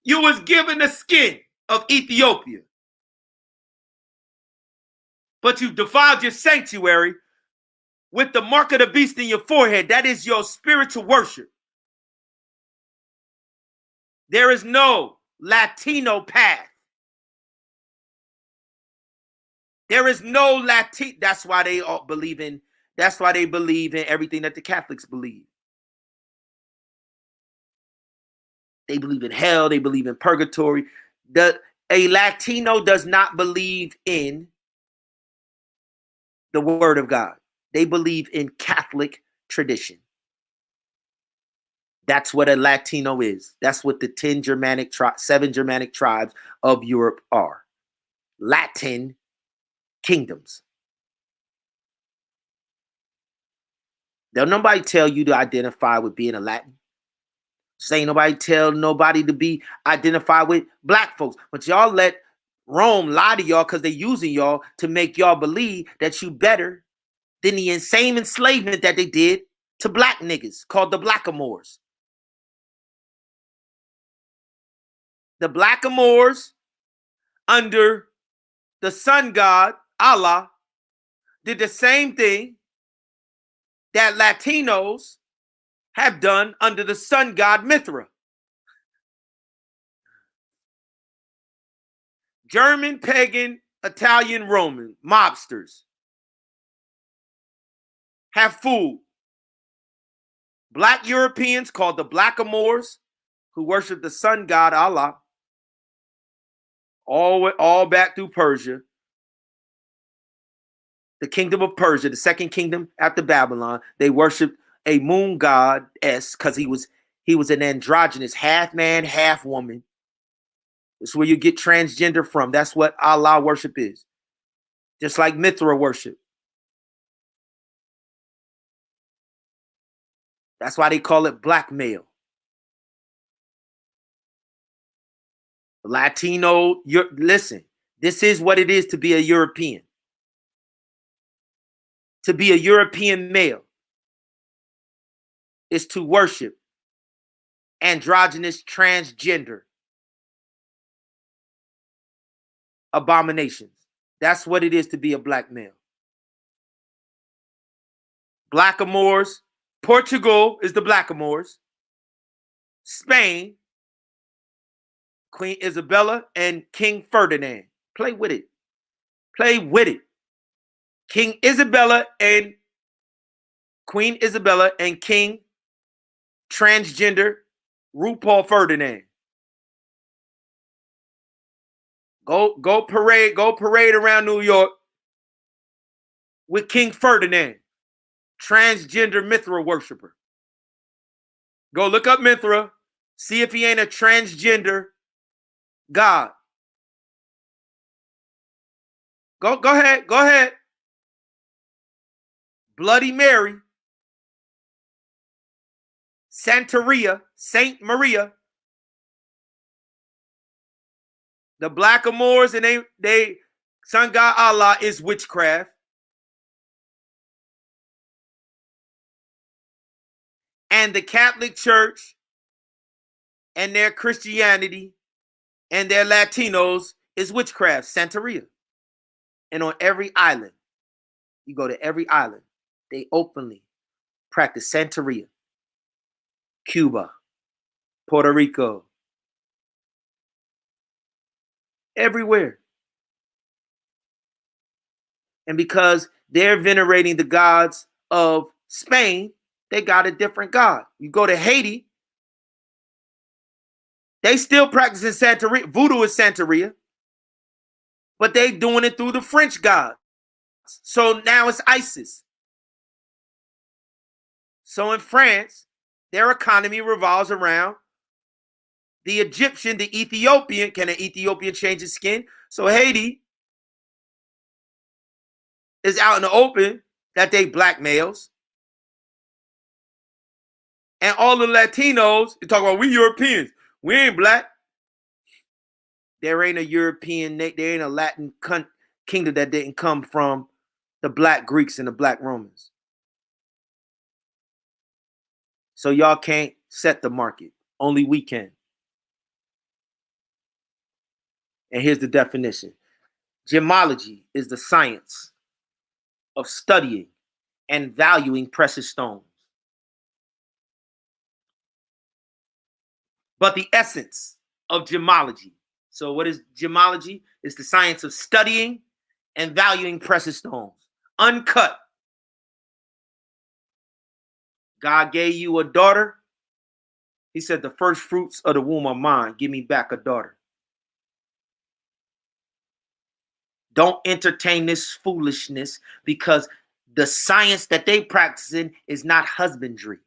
You was given the skin of Ethiopia, but you defiled your sanctuary with the mark of the beast in your forehead. That is your spiritual worship. There is no Latino path. There is no Latino. That's why they all believe in. That's why they believe in everything that the Catholics believe. They believe in hell. They believe in purgatory. A Latino does not believe in the word of God. They believe in Catholic tradition. That's what a Latino is. That's what the 7 Germanic tribes of Europe are. Latin kingdoms. Don't nobody tell you to identify with being a Latin. Say nobody tell nobody to be identified with black folks. But y'all let Rome lie to y'all because they're using y'all to make y'all believe that you better than the insane enslavement that they did to black niggas called the blackamoors. The blackamoors under the sun god, Allah, did the same thing that Latinos have done under the sun god Mithra. German, pagan, Italian, Roman mobsters have fooled black Europeans called the blackamoors who worship the sun god Allah all back through Persia. The kingdom of Persia, the second kingdom after Babylon, they worshiped a moon goddess because he was an androgynous, half man, half woman. That's where you get transgender from. That's what Allah worship is. Just like Mithra worship. That's why they call it blackmail. Latino, listen, This is what it is to be a European. To be a European male is to worship androgynous transgender abominations. That's what it is to be a black male. Blackamoors. Portugal is the Blackamoors. Spain, Queen Isabella and King Ferdinand. Play with it. Play with it. King Isabella and Queen Isabella and King transgender RuPaul Ferdinand. Go parade around New York with King Ferdinand, transgender Mithra worshiper. Go look up Mithra, see if he ain't a transgender god. Go ahead. Bloody Mary, Santeria, Saint Maria, the Blackamoors, and they sun god Allah is witchcraft. And the Catholic Church and their Christianity and their Latinos is witchcraft, Santeria. And on every island, you go to every island, they openly practice Santeria. Cuba, Puerto Rico, everywhere. And because they're venerating the gods of Spain, they got a different god. You go to Haiti, they still practicing Santeria. Voodoo is Santeria, but they doing it through the French gods. So now it's ISIS. So in France, their economy revolves around the Egyptian, the Ethiopian. Can an Ethiopian change his skin? So Haiti is out in the open that they black males. And all the Latinos, you talk about we Europeans. We ain't black. There ain't a European, there ain't a Latin kingdom that didn't come from the black Greeks and the black Romans. So y'all can't set the market. Only we can. And here's the definition. Gemology is the science of studying and valuing precious stones. But the essence of gemology. So what is gemology? It's the science of studying and valuing precious stones. Uncut. God gave you a daughter. He said, the first fruits of the womb are mine. Give me back a daughter. Don't entertain this foolishness, because the science that they practicing is not husbandry.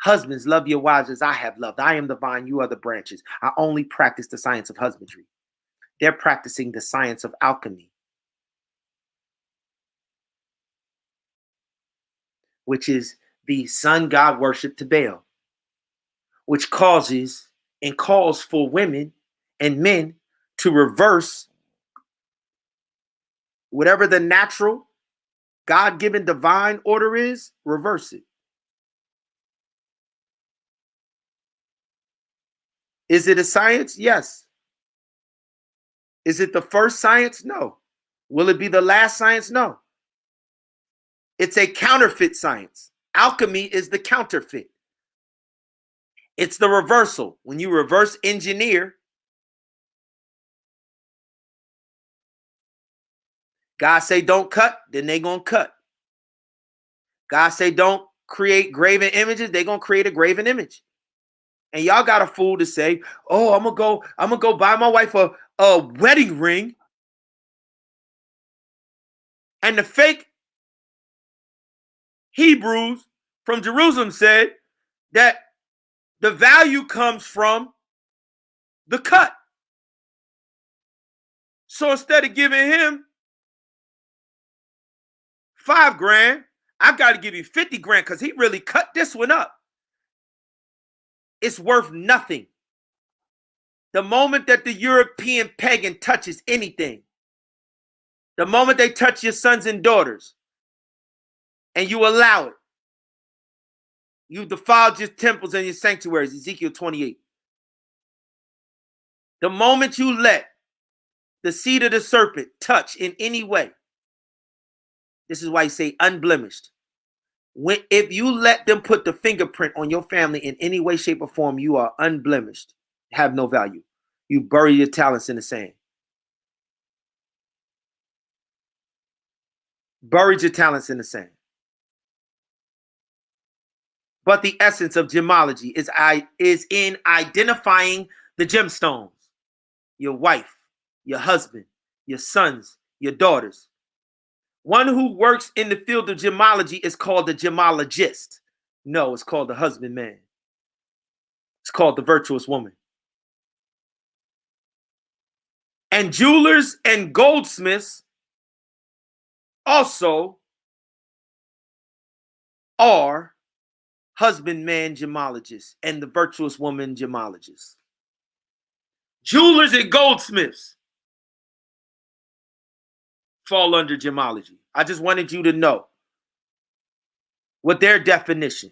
Husbands, love your wives as I have loved. I am the vine, you are the branches. I only practice the science of husbandry. They're practicing the science of alchemy, which is the sun god worship to Baal, which causes and calls for women and men to reverse whatever the natural, God-given divine order is, reverse it. Is it a science? Yes. Is it the first science? No. Will it be the last science? No. It's a counterfeit science. Alchemy is the counterfeit. It's the reversal. When you reverse engineer, God say don't cut, then they gonna cut. God say don't create graven images, they gonna create a graven image. And y'all got a fool to say, oh, I'm gonna go buy my wife a wedding ring. And the fake Hebrews from Jerusalem said that the value comes from the cut. So instead of giving him $5,000, I got to give you 50 grand because he really cut this one up. It's worth nothing. The moment that the European pagan touches anything, The moment they touch your sons and daughters and you allow it, you've defiled your temples and your sanctuaries, Ezekiel 28. The moment you let the seed of the serpent touch in any way, this is why you say unblemished. If you let them put the fingerprint on your family in any way, shape, or form, you are unblemished, have no value. You bury your talents in the sand. Buried your talents in the sand. But the essence of gemology is in identifying the gemstones. Your wife, your husband, your sons, your daughters. One who works in the field of gemology is called the gemologist. No, it's called the husbandman. It's called the virtuous woman. And jewelers and goldsmiths also are husbandman gemologists and the virtuous woman gemologists. Jewelers and goldsmiths fall under gemology. I just wanted you to know what their definition.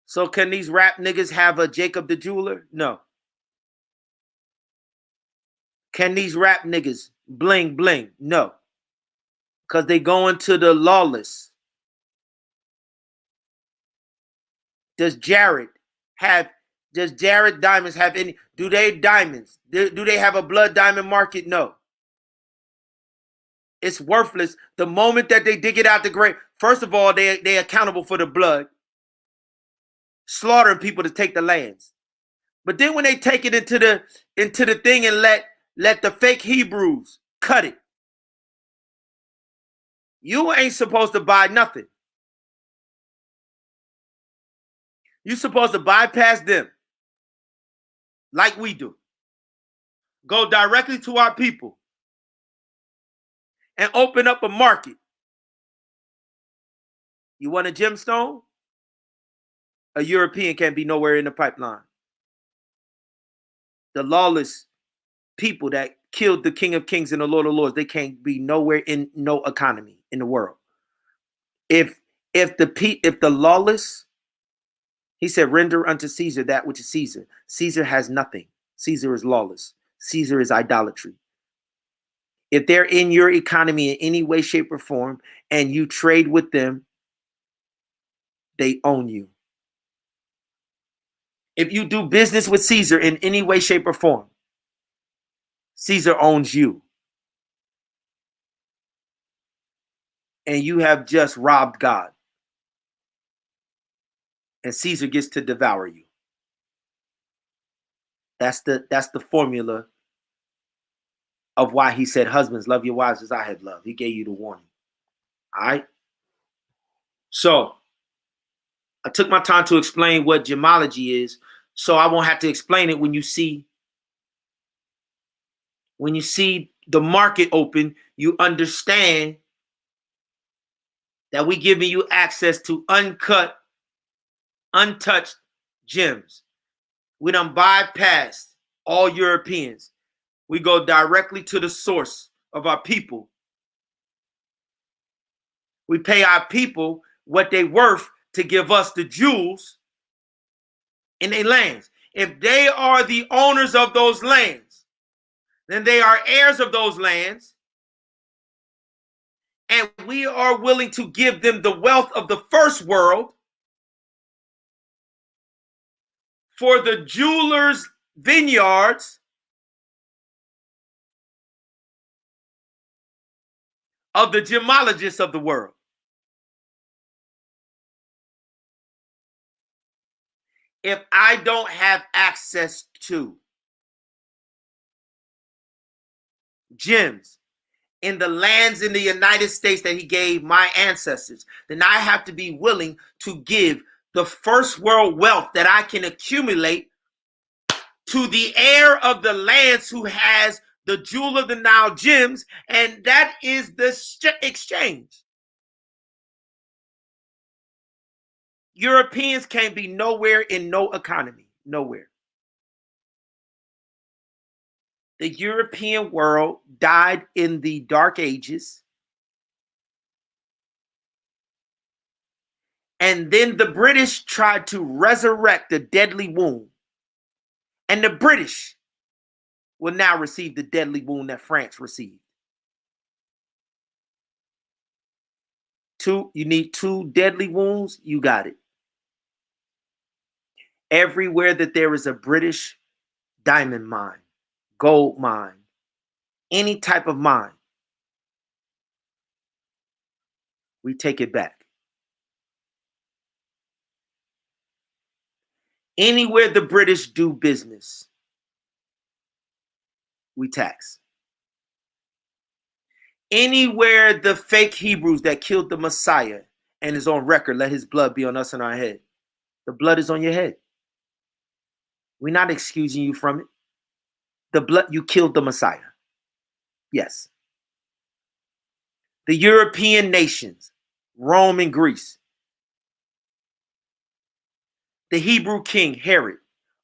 So can these rap niggas have a Jacob the jeweler? No. Can these rap niggas bling bling? No. Because they go into the lawless. Does Jared Diamonds have any? Do they diamonds? Do they have a blood diamond market? No. It's worthless. The moment that they dig it out the grave, first of all, they're accountable for the blood, slaughtering people to take the lands. But then when they take it into the thing and let the fake Hebrews cut it, you ain't supposed to buy nothing. You're supposed to bypass them like we do. Go directly to our people and open up a market. You want a gemstone? A European can't be nowhere in the pipeline. The lawless people that killed the King of Kings and the Lord of Lords, they can't be nowhere in no economy in the world. If the lawless, he said, render unto Caesar that which is Caesar. Caesar has nothing. Caesar is lawless. Caesar is idolatry. If they're in your economy in any way, shape, or form, and you trade with them, they own you. If you do business with Caesar in any way, shape, or form, Caesar owns you. And you have just robbed God. And Caesar gets to devour you. That's the formula of why he said, husbands, love your wives as I have loved. He gave you the warning. All right? So, I took my time to explain what gemology is, so I won't have to explain it when you see the market open, you understand that we giving you access to uncut, untouched gems. We done bypassed all Europeans. We go directly to the source of our people. We pay our people what they worth to give us the jewels in their lands. If they are the owners of those lands, then they are heirs of those lands. And we are willing to give them the wealth of the first world for the jewelers' vineyards of the gemologists of the world. If I don't have access to gems in the lands in the United States that he gave my ancestors, then I have to be willing to give the first world wealth that I can accumulate to the heir of the lands who has the jewel of the Nile gems, and that is the exchange. Europeans can't be nowhere in no economy, nowhere. The European world died in the Dark Ages. And then the British tried to resurrect the deadly wound. And the British will now receive the deadly wound that France received. You need 2 deadly wounds, you got it. Everywhere that there is a British diamond mine, gold mine, any type of mine, we take it back. Anywhere the British do business, we tax. Anywhere the fake Hebrews that killed the Messiah and is on record, let his blood be on us and our head. The blood is on your head. We're not excusing you from it. The blood, you killed the Messiah. Yes. The European nations, Rome and Greece. The Hebrew king, Herod.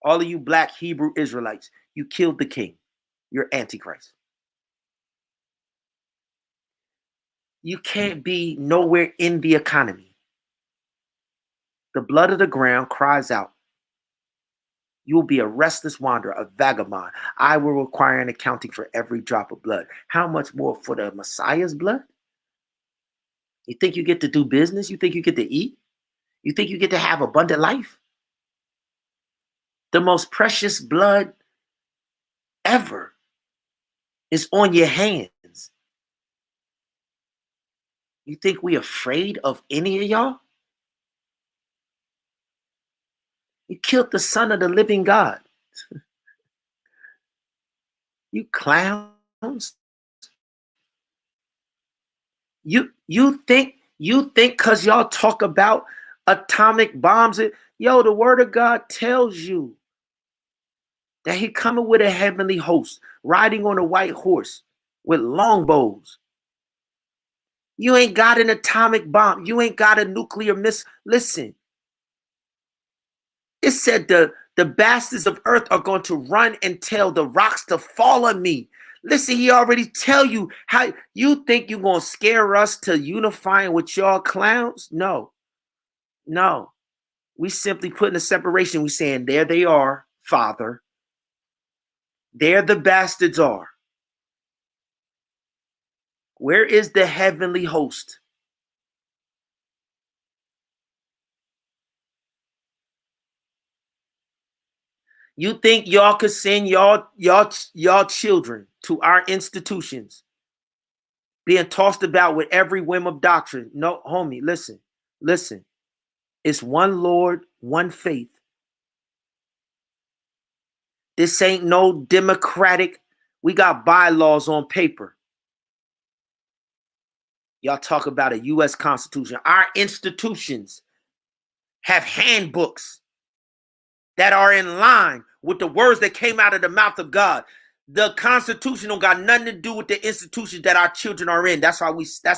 All of you black Hebrew Israelites, you killed the king. You're Antichrist. You can't be nowhere in the economy. The blood of the ground cries out. You will be a restless wanderer, a vagabond. I will require an accounting for every drop of blood. How much more for the Messiah's blood? You think you get to do business? You think you get to eat? You think you get to have abundant life? The most precious blood ever is on your hands. You think we afraid of any of y'all? You killed the son of the living God. You clowns. You think because y'all talk about atomic bombs, the word of God tells you that he coming with a heavenly host, riding on a white horse with longbows. You ain't got an atomic bomb. You ain't got a nuclear missile. Listen, it said the bastards of earth are going to run and tell the rocks to fall on me. Listen, he already tell you how you think you're going to scare us to unifying with y'all clowns? No. We simply putting a separation. We saying, there they are, Father. There the bastards are. Where is the heavenly host? You think y'all could send y'all children to our institutions being tossed about with every whim of doctrine? No, homie, listen. It's one Lord, one faith. This ain't no democratic. We got bylaws on paper. Y'all talk about a U.S. Constitution. Our institutions have handbooks that are in line with the words that came out of the mouth of God. The Constitution don't got nothing to do with the institutions that our children are in. That's why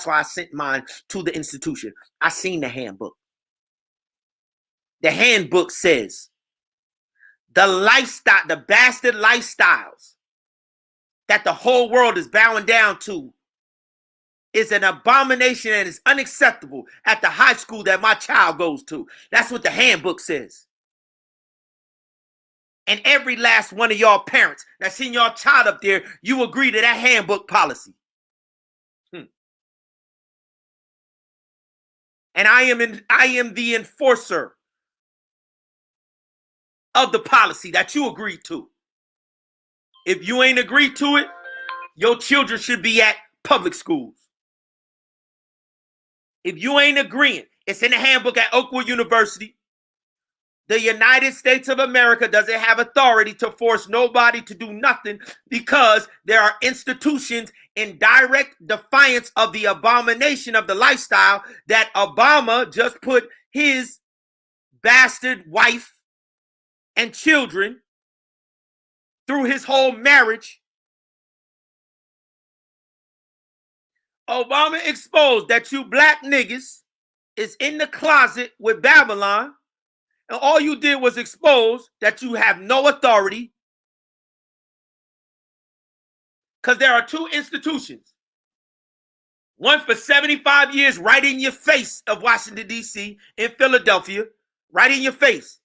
I sent mine to the institution. I seen the handbook. The handbook says the lifestyle, the bastard lifestyles that the whole world is bowing down to is an abomination and is unacceptable at the high school that my child goes to. That's what the handbook says. And every last one of y'all parents that seen y'all child up there, you agree to that handbook policy. And I am the enforcer of the policy that you agreed to. If you ain't agreed to it, your children should be at public schools. If you ain't agreeing, it's in the handbook at Oakwood University. The United States of America doesn't have authority to force nobody to do nothing because there are institutions in direct defiance of the abomination of the lifestyle that Obama just put his bastard wife and children through his whole marriage. Obama exposed that you black niggas is in the closet with Babylon, and all you did was expose that you have no authority Because there are two institutions. One for 75 years right in your face of Washington, D.C., in Philadelphia, right in your face.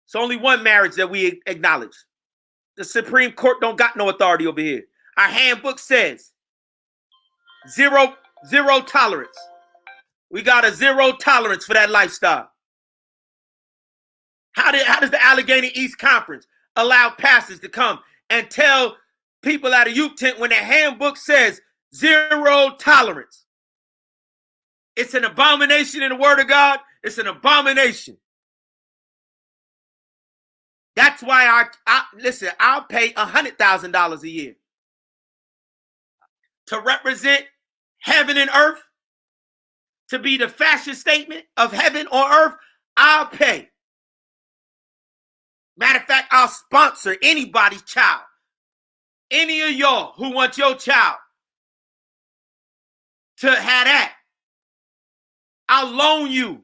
It's only one marriage that we acknowledge. The Supreme Court don't got no authority over here. Our handbook says zero tolerance. We got a zero tolerance for that lifestyle. How does the Allegheny East Conference allow pastors to come and tell people at a youth tent when their handbook says zero tolerance? It's an abomination in the word of God. It's an abomination. That's why listen, I'll pay $100,000 a year to represent heaven and earth, to be the fashion statement of heaven on earth. I'll pay. Matter of fact, I'll sponsor anybody's child. Any of y'all who want your child to have that, I'll loan you.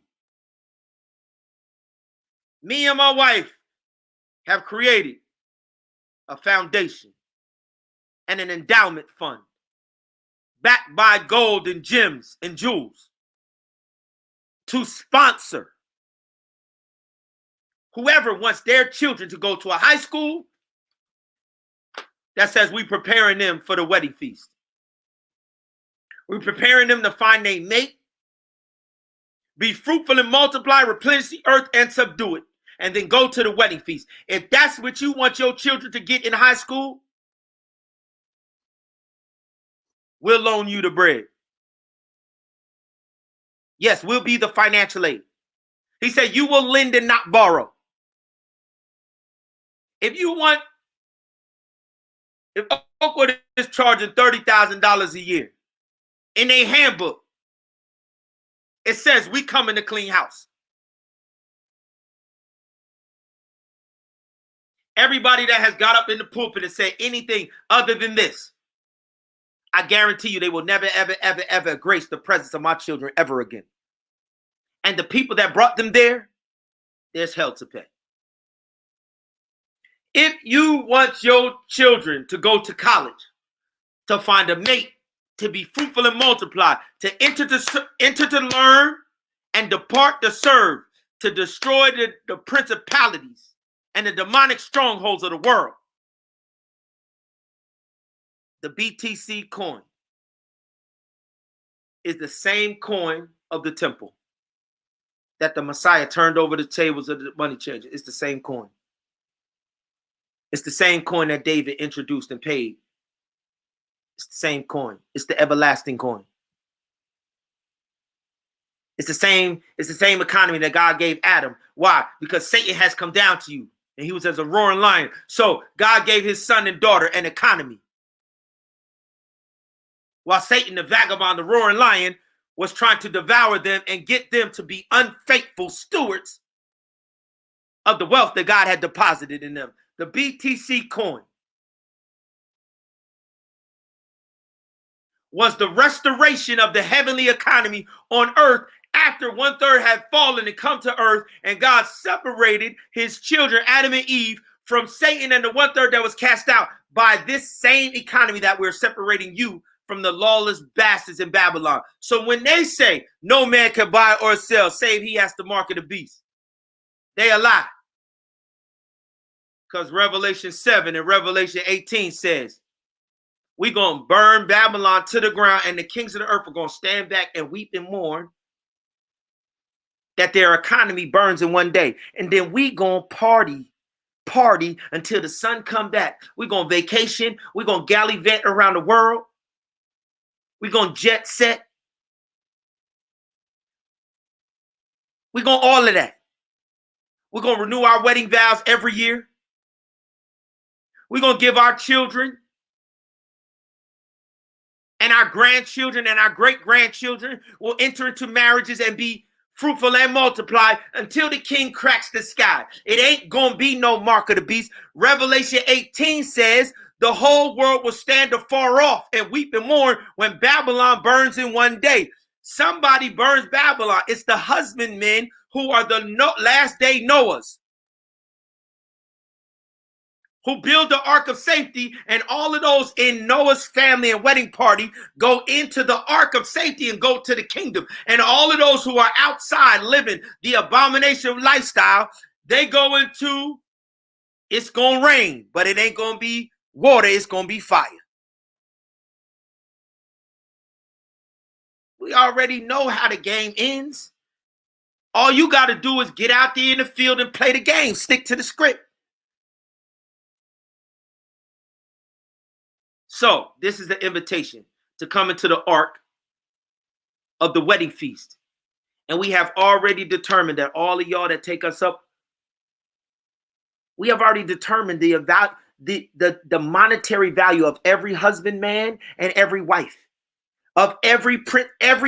Me and my wife have created a foundation and an endowment fund backed by gold and gems and jewels to sponsor whoever wants their children to go to a high school that says we're preparing them for the wedding feast. We're preparing them to find their mate, be fruitful and multiply, replenish the earth and subdue it, and then go to the wedding feast. If that's what you want your children to get in high school, we'll loan you the bread. Yes, we'll be the financial aid. He said you will lend and not borrow. If Oakwood is charging $30,000 a year, in a handbook, it says we come in to clean house. Everybody that has got up in the pulpit and said anything other than this, I guarantee you they will never, ever, ever, ever grace the presence of my children ever again. And the people that brought them there, there's hell to pay. If you want your children to go to college, to find a mate, to be fruitful and multiply, to enter to learn and depart to serve, to destroy the principalities and the demonic strongholds of the world, the BTC coin is the same coin of the temple that the Messiah turned over the tables of the money changers. It's the same coin. It's the same coin that David introduced and paid. It's the same coin. It's the everlasting coin. It's the same economy that God gave Adam. Why? Because Satan has come down to you, and he was as a roaring lion. So God gave his son and daughter an economy. While Satan, the vagabond, the roaring lion, was trying to devour them and get them to be unfaithful stewards of the wealth that God had deposited in them. The BTC coin was the restoration of the heavenly economy on earth after 1/3 had fallen and come to earth, and God separated his children, Adam and Eve, from Satan and the 1/3 that was cast out by this same economy that we're separating you from the lawless bastards in Babylon. So when they say no man can buy or sell save he has the mark of the beast, they a lie. Because Revelation 7 and Revelation 18 says, we're going to burn Babylon to the ground, and the kings of the earth are going to stand back and weep and mourn that their economy burns in one day. And then we going to party until the sun come back. We're going to vacation. We're going to gallivant around the world. We're going to jet set. We're going to all of that. We're going to renew our wedding vows every year. We're going to give our children and our grandchildren and our great-grandchildren will enter into marriages and be fruitful and multiply until the king cracks the sky. It ain't going to be no mark of the beast. Revelation 18 says the whole world will stand afar off and weep and mourn when Babylon burns in one day. Somebody burns Babylon. It's the husbandmen who are the last day Noahs. who build the ark of safety, and all of those in Noah's family and wedding party go into the ark of safety and go to the kingdom. And all of those who are outside living the abomination lifestyle, they go into, it's going to rain, but it ain't going to be water, it's going to be fire. We already know how the game ends. All you got to do is get out there in the field and play the game. Stick to the script. So this is the invitation to come into the ark of the wedding feast. And we have already determined that all of y'all that take us up, we have already determined the monetary value of every husband, man, and every wife, of every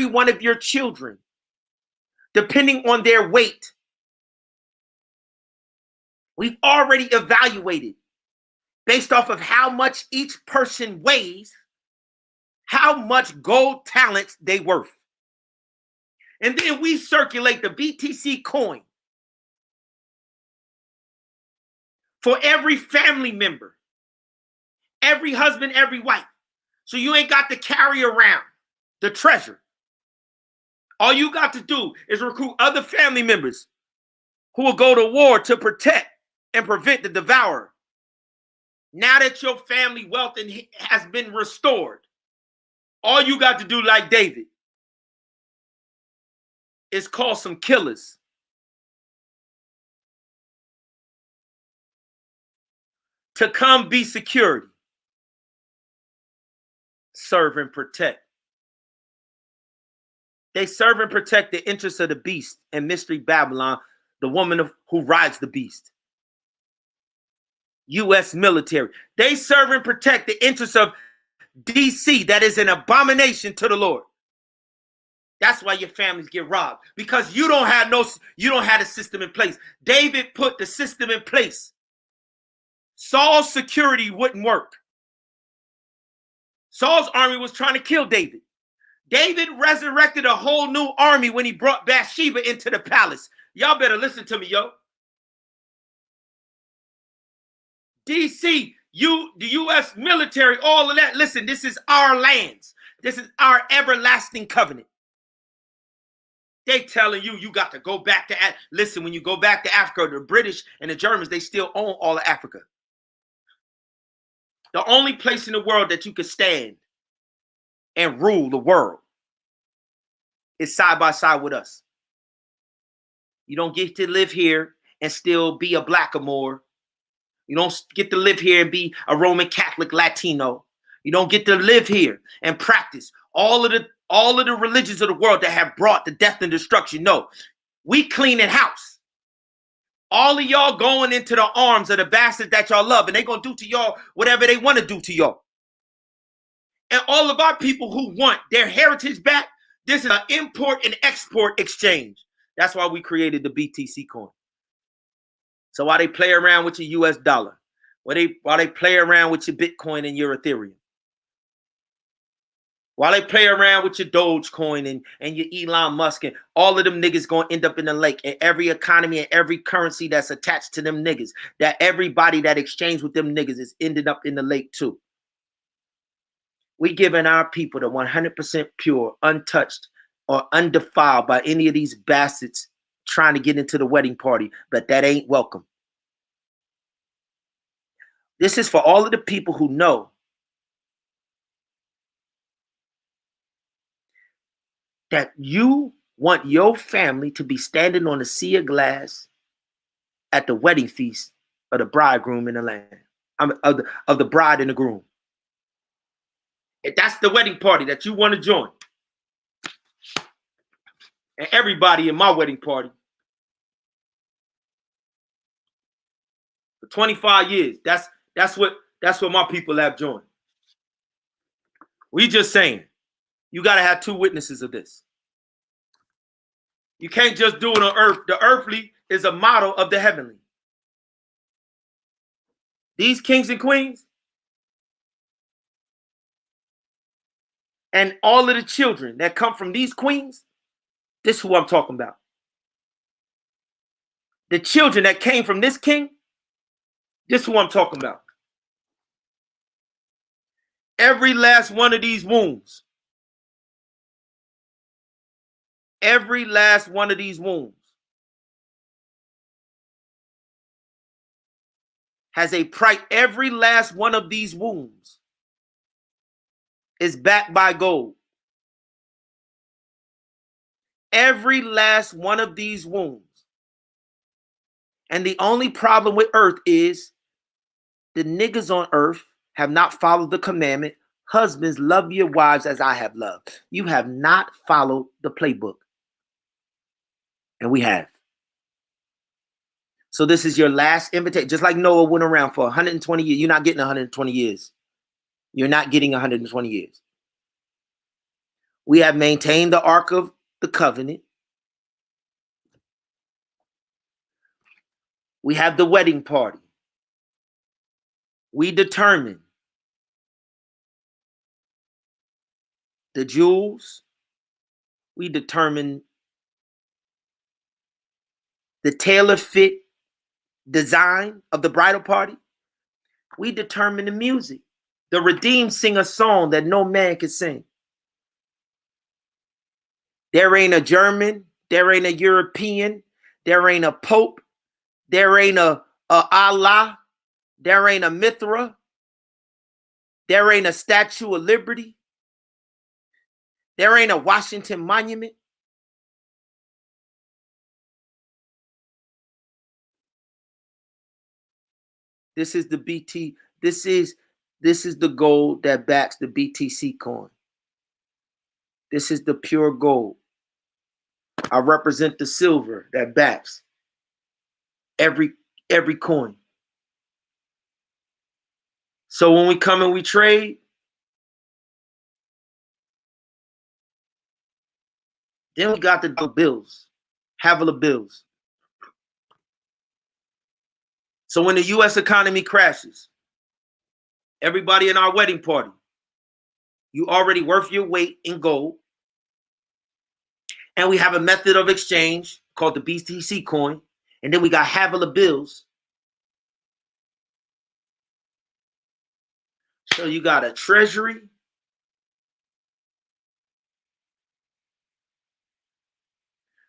one of your children, depending on their weight. We've already evaluated based off of how much each person weighs, how much gold talents they worth. And then we circulate the BTC coin for every family member, every husband, every wife. So you ain't got to carry around the treasure. All you got to do is recruit other family members who will go to war to protect and prevent the devourer. Now that your family wealth has been restored, all you got to do, like David, is call some killers to come be security, serve and protect. They serve and protect the interests of the beast and Mystery Babylon, the woman who rides the beast. U.S. military. They serve and protect the interests of D.C. that is an abomination to the Lord. That's why your families get robbed, because you don't have the system in place. David put the system in place. Saul's security wouldn't work. Saul's army was trying to kill David. David resurrected a whole new army when he brought Bathsheba into the palace. Y'all better listen to me, yo. DC, the U.S. military, all of that. Listen, this is our lands. This is our everlasting covenant. They telling you, you got to go back to, listen, when you go back to Africa, the British and the Germans, they still own all of Africa. The only place in the world that you could stand and rule the world is side by side with us. You don't get to live here and still be a blackamoor. You don't get to live here and be a Roman Catholic Latino. You don't get to live here and practice all of the religions of the world that have brought the death and destruction. No, we cleaning house. All of y'all going into the arms of the bastards that y'all love, and they gonna do to y'all whatever they want to do to y'all. And all of our people who want their heritage back, this is an import and export exchange. That's why we created the BTC coin. So while they play around with your US dollar, while they play around with your Bitcoin and your Ethereum, while they play around with your Dogecoin and your Elon Musk, and all of them niggas gonna end up in the lake. And every economy and every currency that's attached to them niggas, that everybody that exchanged with them niggas is ended up in the lake too. We giving our people the 100% pure, untouched, or undefiled by any of these bastards trying to get into the wedding party, but that ain't welcome. This is for all of the people who know that you want your family to be standing on a sea of glass at the wedding feast of the bridegroom and the lamb, of the bride and the groom. If that's the wedding party that you want to join, and everybody in my wedding party for 25 years, that's what my people have joined. We just saying, you got to have two witnesses of this. You can't just do it on earth. The earthly is a model of the heavenly. These kings and queens and all of the children that come from these queens, this is who I'm talking about. The children that came from this king, this is who I'm talking about. Every last one of these wounds, every last one of these wounds has a price. Every last one of these wounds is backed by gold. Every last one of these wounds. And the only problem with earth is the niggas on earth have not followed the commandment. Husbands, love your wives as I have loved. You have not followed the playbook. And we have. So this is your last invitation. Just like Noah went around for 120 years. You're not getting 120 years. You're not getting 120 years. We have maintained the Ark of the Covenant. We have the wedding party. We determine the jewels. We determine the tailor fit design of the bridal party. We determine the music. The redeemed sing a song that no man can sing. There ain't a German. There ain't a European. There ain't a Pope. There ain't a Allah. There ain't a Mithra. There ain't a Statue of Liberty. There ain't a Washington Monument. This is the BT. This is the gold that backs the BTC coin. This is the pure gold. I represent the silver that backs every coin. So when we come and we trade, then we got the bills, HAVILLAH bills. So when the U.S. economy crashes, everybody in our wedding party, you already worth your weight in gold. And we have a method of exchange called the BTC coin. And then we got HAVILLAH bills. So you got a treasury.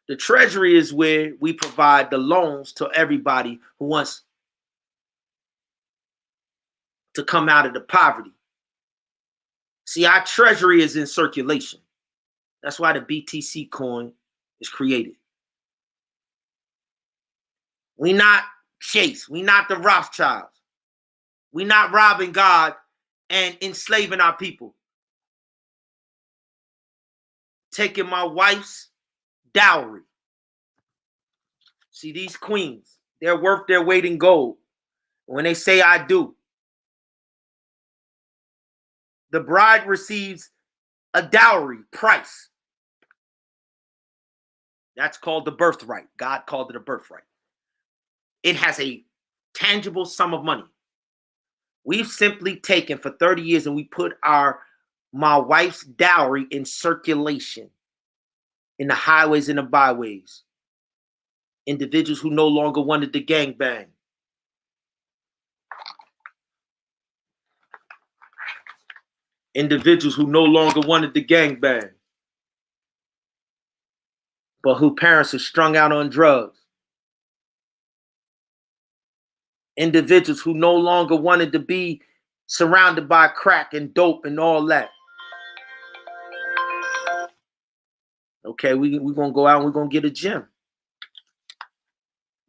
The treasury is where we provide the loans to everybody who wants to come out of the poverty. See, our treasury is in circulation. That's why the BTC coin is created. We not Chase. We not the Rothschilds. We not robbing God and enslaving our people. Taking my wife's dowry. See, these queens, they're worth their weight in gold. When they say I do, the bride receives a dowry price. That's called the birthright. God called it a birthright. It has a tangible sum of money. We've simply taken for 30 years and we put my wife's dowry in circulation in the highways and the byways. Individuals who no longer wanted to gangbang. Individuals who no longer wanted to gangbang, but whose parents are strung out on drugs. Individuals who no longer wanted to be surrounded by crack and dope and all that. Okay, we're going to go out and we're going to get a gym.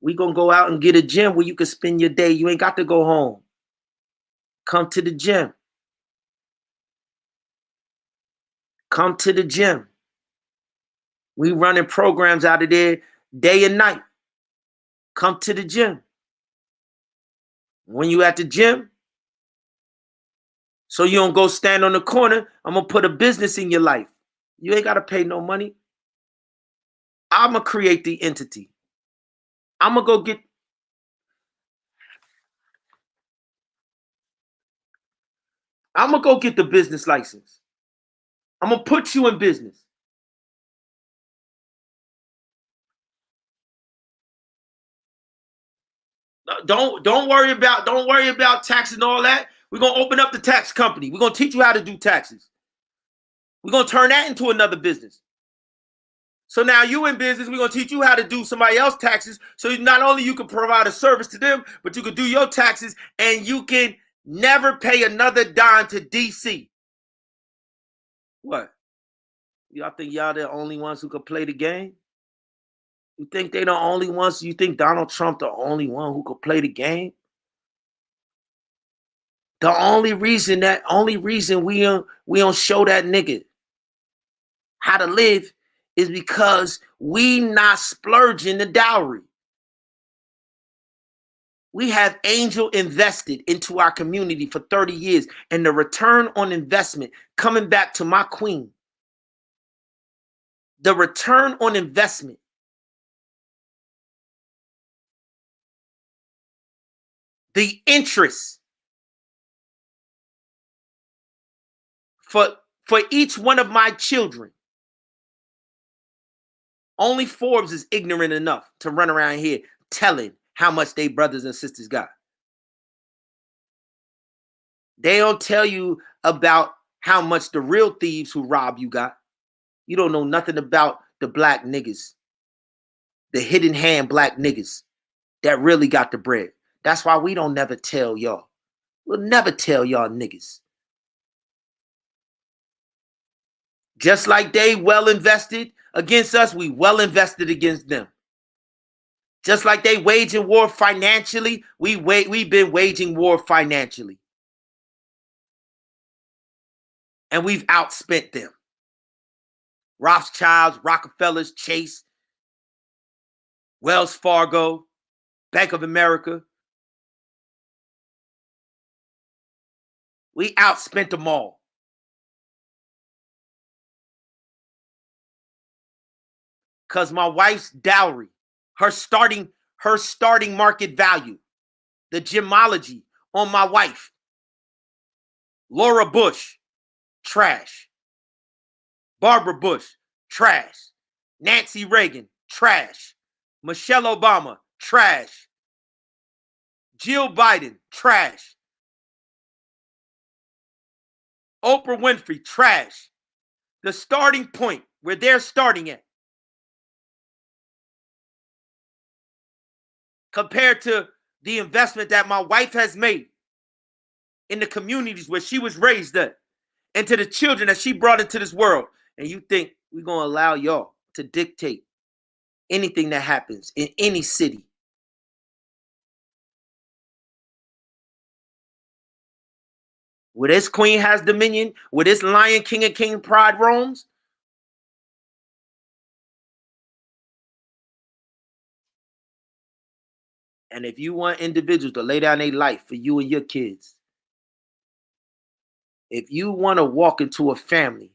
We're going to go out and get a gym where you can spend your day. You ain't got to go home. Come to the gym. Come to the gym. We running programs out of there day and night. Come to the gym. When you at the gym, so you don't go stand on the corner, I'm going to put a business in your life. You ain't got to pay no money. I'm going to create the entity. I'm going to go get the business license. I'm going to put you in business. Don't worry about tax and all that. We're going to open up the tax company. We're going to teach you how to do taxes. We're going to turn that into another business. So now you in business, we're going to teach you how to do somebody else's taxes. So not only you can provide a service to them, but you can do your taxes and you can never pay another dime to DC. What? Y'all think y'all the only ones who can play the game? You think they the only ones? You think Donald Trump the only one who could play the game? The only reason we don't show that nigga how to live is because we not splurging the dowry. We have angel invested into our community for 30 years, and the return on investment coming back to my queen. The return on investment. The interest for each one of my children. Only Forbes is ignorant enough to run around here telling how much they brothers and sisters got. They don't tell you about how much the real thieves who rob you got. You don't know nothing about the black niggas, the hidden hand black niggas that really got the bread. That's why we don't never tell y'all. We'll never tell y'all niggas. Just like they well invested against us, we well invested against them. Just like they waging war financially, we've been waging war financially. And we've outspent them. Rothschilds, Rockefellers, Chase, Wells Fargo, Bank of America. We outspent them all. Because my wife's dowry, her starting market value, the gemology on my wife, Laura Bush, trash. Barbara Bush, trash. Nancy Reagan, trash. Michelle Obama, trash. Jill Biden, trash. Oprah Winfrey, trash. The starting point where they're starting at compared to the investment that my wife has made in the communities where she was raised at and to the children that she brought into this world. And you think we're going to allow y'all to dictate anything that happens in any city? Where this queen has dominion, where this lion, king and king pride roams? And if you want individuals to lay down their life for you and your kids, if you want to walk into a family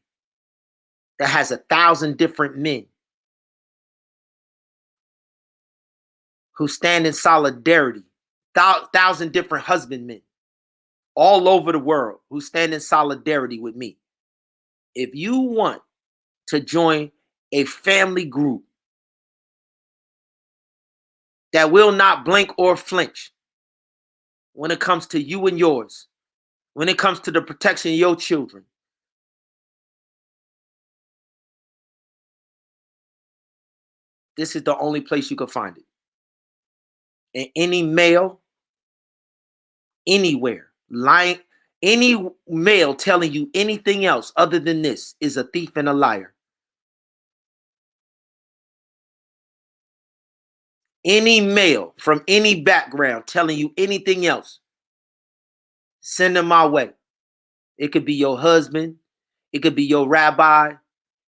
that has 1,000 different men who stand in solidarity, 1,000 different husbandmen all over the world who stand in solidarity with me. If you want to join a family group that will not blink or flinch when it comes to you and yours, when it comes to the protection of your children, this is the only place you can find it. And any male, anywhere, lying, any male telling you anything else other than this is a thief and a liar. Any male from any background telling you anything else, send them my way. It could be your husband. It could be your rabbi.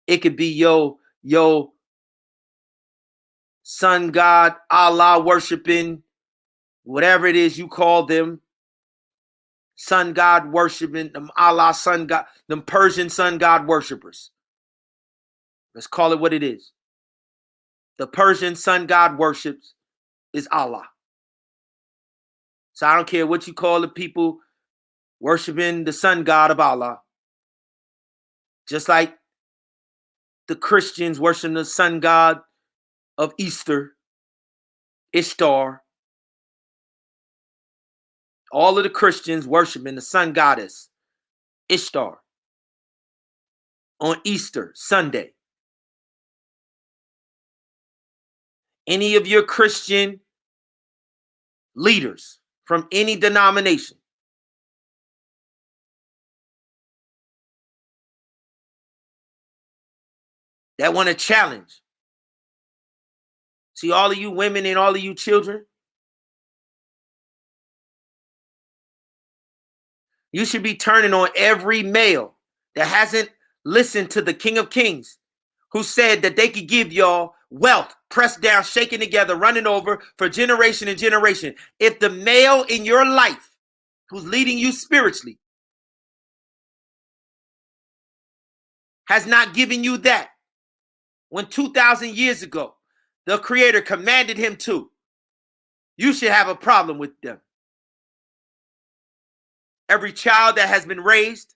It could be your sun god, Allah worshiping, whatever it is you call them. Sun god worshiping, them Allah sun god, them Persian sun god worshipers. Let's call it what it is. The Persian sun god worships is Allah. So I don't care what you call the people worshiping the sun god of Allah. Just like the Christians worshiping the sun god of Easter, Ishtar. All of the Christians worshiping the sun goddess, Ishtar, on Easter Sunday. Any of your Christian leaders from any denomination that want to challenge. See, all of you women and all of you children, you should be turning on every male that hasn't listened to the King of Kings, who said that they could give y'all wealth, pressed down, shaken together, running over for generation and generation. If the male in your life who's leading you spiritually has not given you that, when 2,000 years ago, the Creator commanded him to, you should have a problem with them. Every child that has been raised,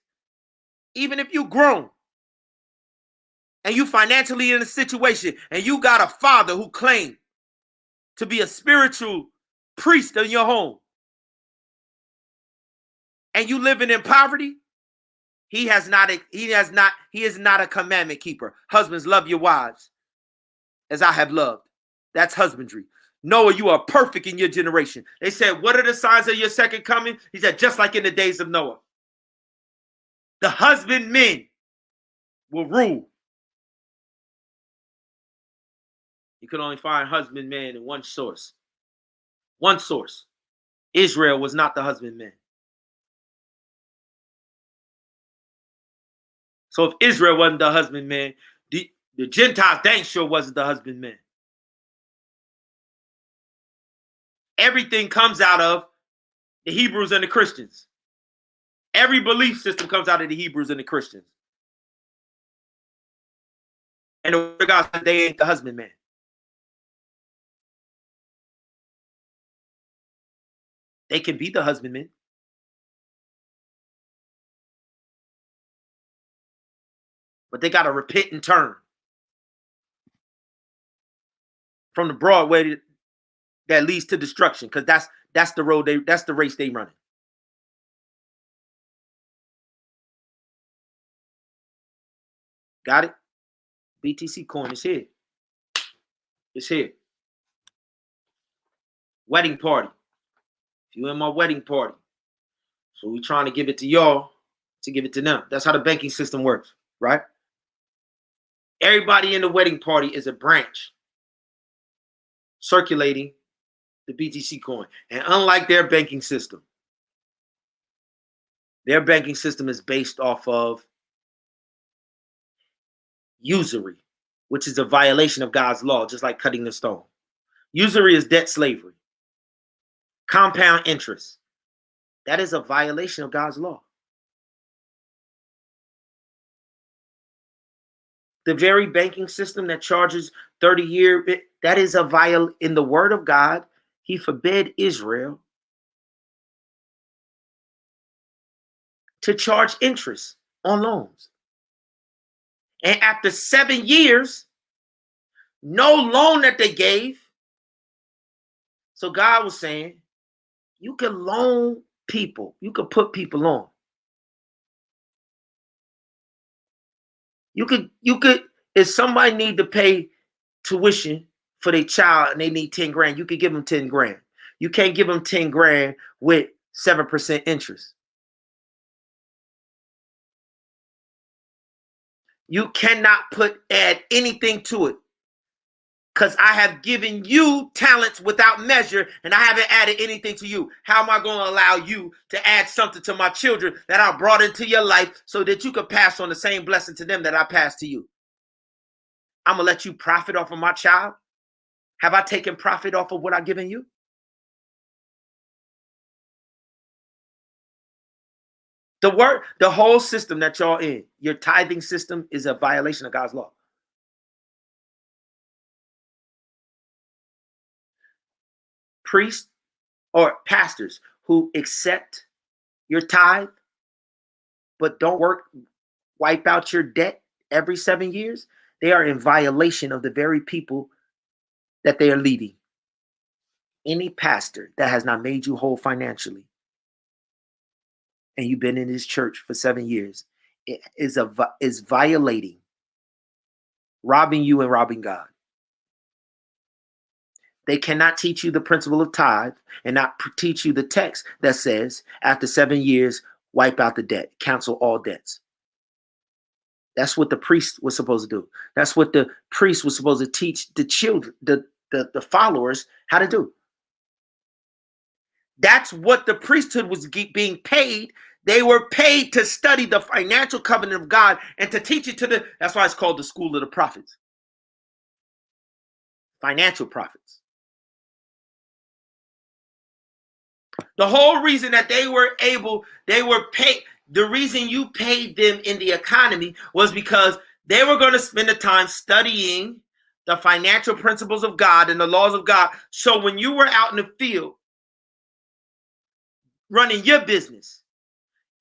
even if you grown, and you financially in a situation, and you got a father who claimed to be a spiritual priest in your home, and you living in poverty, he is not a commandment keeper. Husbands, love your wives as I have loved. That's husbandry. Noah, you are perfect in your generation. They said, what are the signs of your second coming? He said, just like in the days of Noah. The husbandmen will rule. You can only find husbandman in one source. One source. Israel was not the husbandman. So if Israel wasn't the husbandman, the Gentiles dang sure wasn't the husbandman. Everything comes out of the Hebrews and the Christians. Every belief system comes out of the Hebrews and the Christians. And the word of God said they ain't the husbandman. They can be the husbandman. But they got to repent and turn from the broad way that leads to destruction, because that's the road that's the race they running. Got it? BTC Coin is here. It's here. Wedding party. If you in my wedding party, so we trying to give it to y'all to give it to them. That's how the banking system works, right? Everybody in the wedding party is a branch circulating the BTC coin. And unlike their banking system is based off of usury, which is a violation of God's law, just like cutting the stone. Usury is debt slavery. Compound interest. That is a violation of God's law. The very banking system that charges 30-year, that is a violation. In the word of God, he forbid Israel to charge interest on loans. And after 7 years, no loan that they gave. So God was saying, you can loan people. You could put people on. You could, if somebody need to pay tuition for their child and they need 10 grand, you could give them 10 grand. You can't give them 10 grand with 7% interest. You cannot add anything to it, because I have given you talents without measure and I haven't added anything to you. How am I going to allow you to add something to my children that I brought into your life so that you could pass on the same blessing to them that I passed to you? I'm going to let you profit off of my child? Have I taken profit off of what I've given you? The whole system that y'all in, your tithing system, is a violation of God's law. Priests or pastors who accept your tithe but don't wipe out your debt every 7 years, they are in violation of the very people that they are leading. Any pastor that has not made you whole financially and you've been in this church for 7 years, it is violating, robbing you and robbing God. They cannot teach you the principle of tithe and not teach you the text that says, after 7 years, wipe out the debt, cancel all debts. That's what the priest was supposed to do. That's what the priest was supposed to teach the children, the followers, how to do. That's what the priesthood was being paid. They were paid to study the financial covenant of God and to teach it to that's why it's called the school of the prophets. Financial prophets. The whole reason that they were paid, the reason you paid them in the economy was because they were going to spend the time studying the financial principles of God and the laws of God. So when you were out in the field running your business,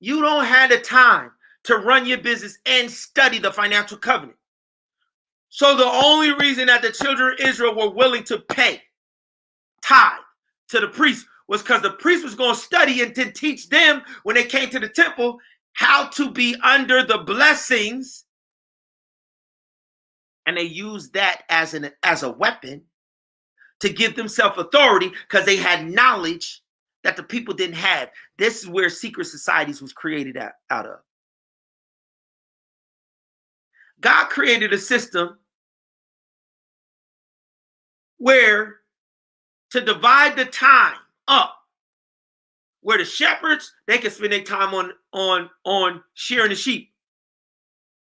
you don't have the time to run your business and study the financial covenant. So the only reason that the children of Israel were willing to pay tithe to the priest was because the priest was going to study and to teach them when they came to the temple how to be under the blessings. And they used that as a weapon to give themselves authority because they had knowledge that the people didn't have. This is where secret societies was created out of. God created a system where to divide the time up, where the shepherds, they can spend their time on shearing the sheep.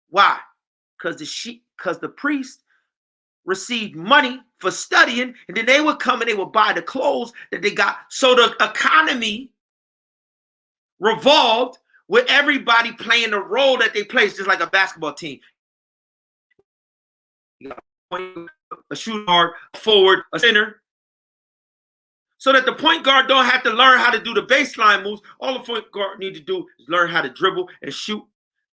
Why? Because the priest received money for studying, and then they would come and they would buy the clothes that they got. So the economy revolved with everybody playing the role that they play, just like a basketball team. A shooting guard, a forward, a center. So that the point guard don't have to learn how to do the baseline moves. All the point guard need to do is learn how to dribble and shoot.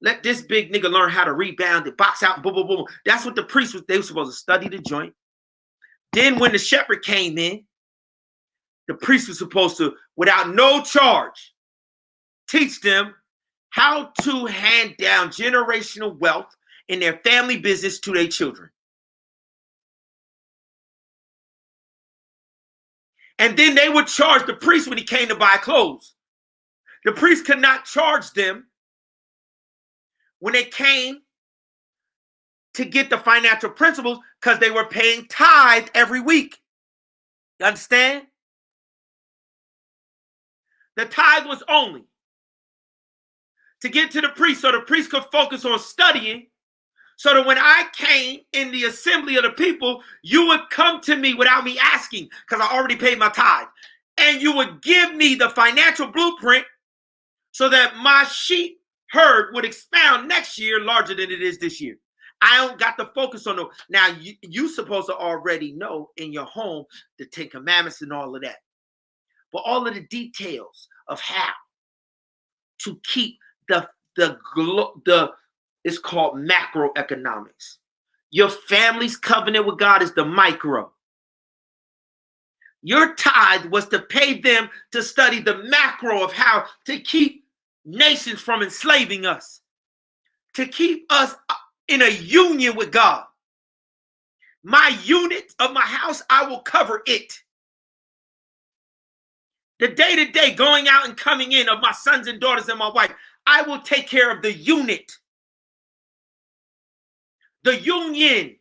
Let this big nigga learn how to rebound and box out, boom, boom, boom. That's what the priest was. They were supposed to study the joint. Then when the shepherd came in, the priest was supposed to, without no charge, teach them how to hand down generational wealth in their family business to their children. And then they would charge the priest when he came to buy clothes. The priest could not charge them when they came to get the financial principles because they were paying tithe every week. You understand? The tithe was only to get to the priest so the priest could focus on studying, so that when I came in the assembly of the people, you would come to me without me asking because I already paid my tithe. And you would give me the financial blueprint so that my sheep herd would expound next year larger than it is this year. I don't got to focus on now you supposed to already know in your home the 10 Commandments and all of that. But all of the details of how to keep it's called macroeconomics. Your family's covenant with God is the micro. Your tithe was to pay them to study the macro of how to keep nations from enslaving us, to keep us in a union with God. My unit of my house, I will cover it. The day-to-day going out and coming in of my sons and daughters and my wife, I will take care of the unit. The union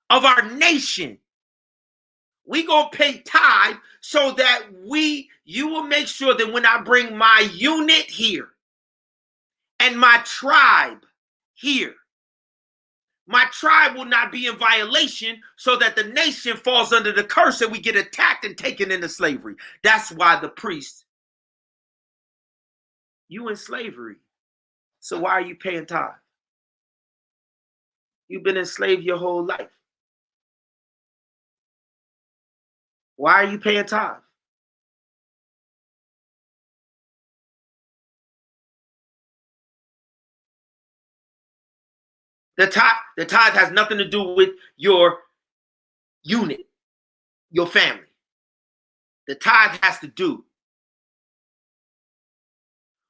of our nation. We gonna pay tithe so that you will make sure that when I bring my unit here and my tribe here, my tribe will not be in violation so that the nation falls under the curse and we get attacked and taken into slavery. That's why the priest, you in slavery. So why are you paying tithe? You've been enslaved your whole life. Why are you paying tithe? The tithe has nothing to do with your unit, your family. The tithe has to do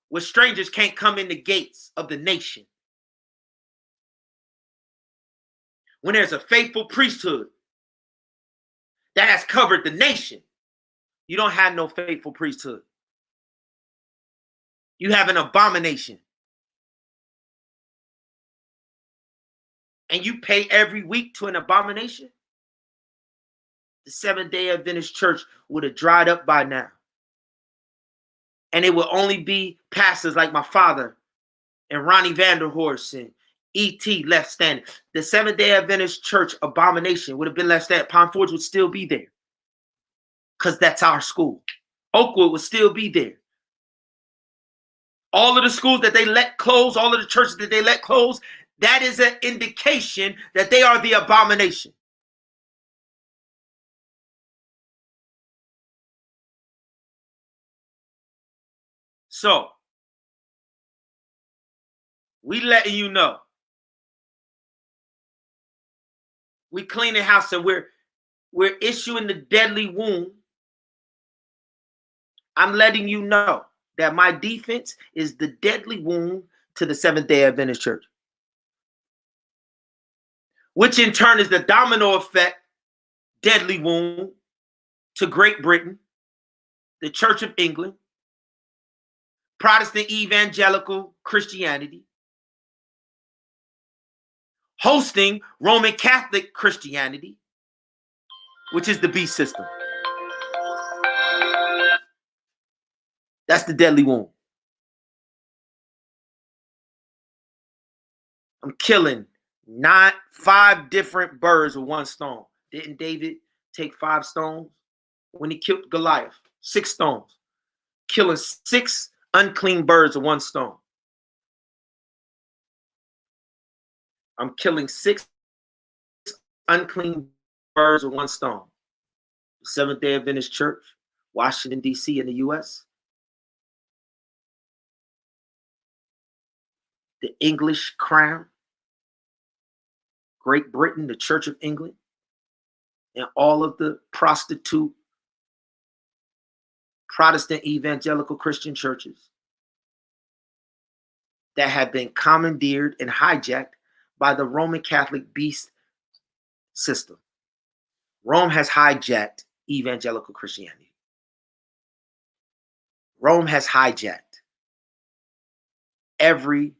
where strangers can't come in the gates of the nation. When there's a faithful priesthood that has covered the nation, you don't have no faithful priesthood. You have an abomination. And you pay every week to an abomination? The Seventh-day Adventist Church would have dried up by now. And it would only be pastors like my father and Ronnie Vanderhorst and E.T. left standing. The Seventh-day Adventist Church abomination would have been left standing. Pine Forge would still be there, because that's our school. Oakwood would still be there. All of the schools that they let close, all of the churches that they let close, that is an indication that they are the abomination. So, we letting you know. We cleaning house, and we're issuing the deadly wound. I'm letting you know that my defense is the deadly wound to the Seventh-day Adventist Church, which in turn is the domino effect, deadly wound to Great Britain, the Church of England, Protestant evangelical Christianity, hosting Roman Catholic Christianity, which is the beast system. That's the deadly wound. I'm killing 5 different birds with one stone. Didn't David take 5 stones when he killed Goliath? 6 stones. Killing 6 unclean birds with one stone. I'm killing 6 unclean birds with one stone. The Seventh-day Adventist Church, Washington, D.C. in the U.S., the English crown, Great Britain, the Church of England, and all of the prostitute Protestant evangelical Christian churches that have been commandeered and hijacked by the Roman Catholic beast system. Rome has hijacked evangelical Christianity. Rome has hijacked every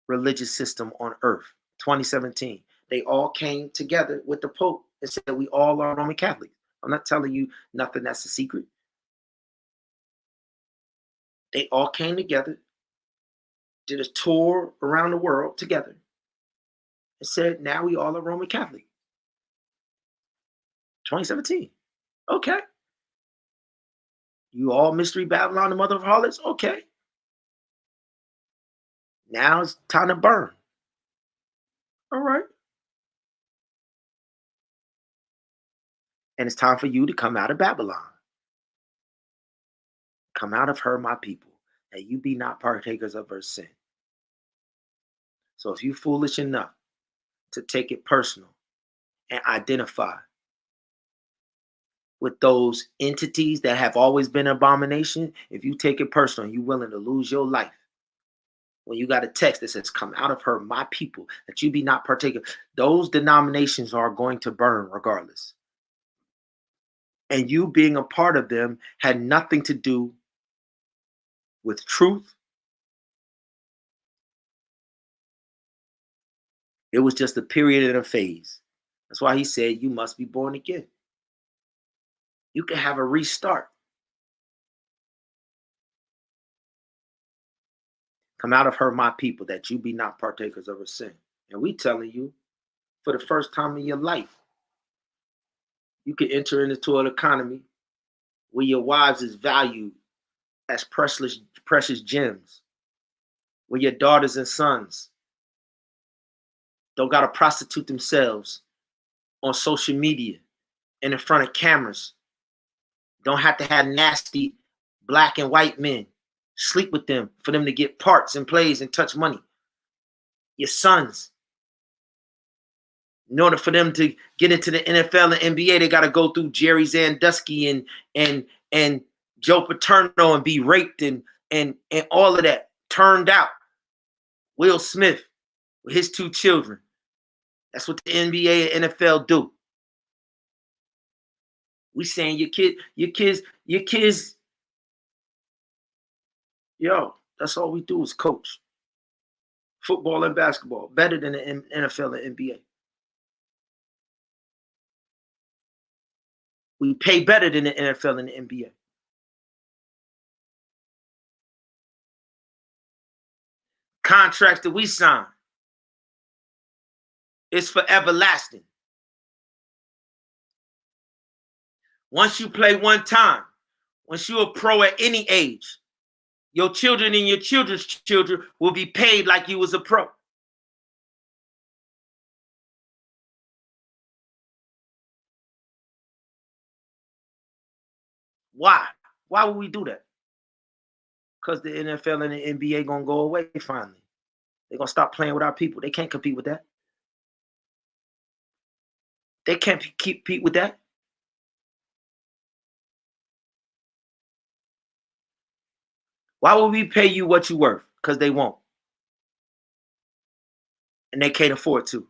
religious system on earth. 2017, they all came together with the Pope and said we all are Roman Catholics. I'm not telling you nothing that's a secret. They all came together, did a tour around the world together, and said now we all are Roman Catholic. 2017. Okay. You all Mystery Babylon, the mother of harlots? Okay. Now it's time to burn. All right. And it's time for you to come out of Babylon. Come out of her, my people, that you be not partakers of her sin. So if you foolish enough to take it personal and identify with those entities that have always been an abomination, if you take it personal, you're willing to lose your life. When you got a text that says, come out of her, my people, that you be not partaker, those denominations are going to burn regardless. And you being a part of them had nothing to do with truth. It was just a period and a phase. That's why he said you must be born again. You can have a restart. Come out of her, my people, that you be not partakers of her sin. And we telling you, for the first time in your life, you can enter into an economy where your wives is valued as precious gems, where your daughters and sons don't got to prostitute themselves on social media and in front of cameras, don't have to have nasty black and white men sleep with them for them to get parts and plays and touch money. Your sons, in order for them to get into the NFL and NBA, they got to go through Jerry Sandusky and Joe Paterno and be raped and all of that. turned out. Will Smith with his 2 children. That's what the NBA and NFL do. We saying your kids, yo, that's all we do is coach. Football and basketball, better than the NFL and NBA. We pay better than the NFL and the NBA. Contracts that we sign is for everlasting. Once you play one time, once you're a pro at any age, your children and your children's children will be paid like you was a pro. Why? Why would we do that? Because the NFL and the NBA gonna go away finally. They're gonna stop playing with our people. They can't compete with that. They can't compete with that. Why would we pay you what you're worth? Because they won't. And they can't afford to.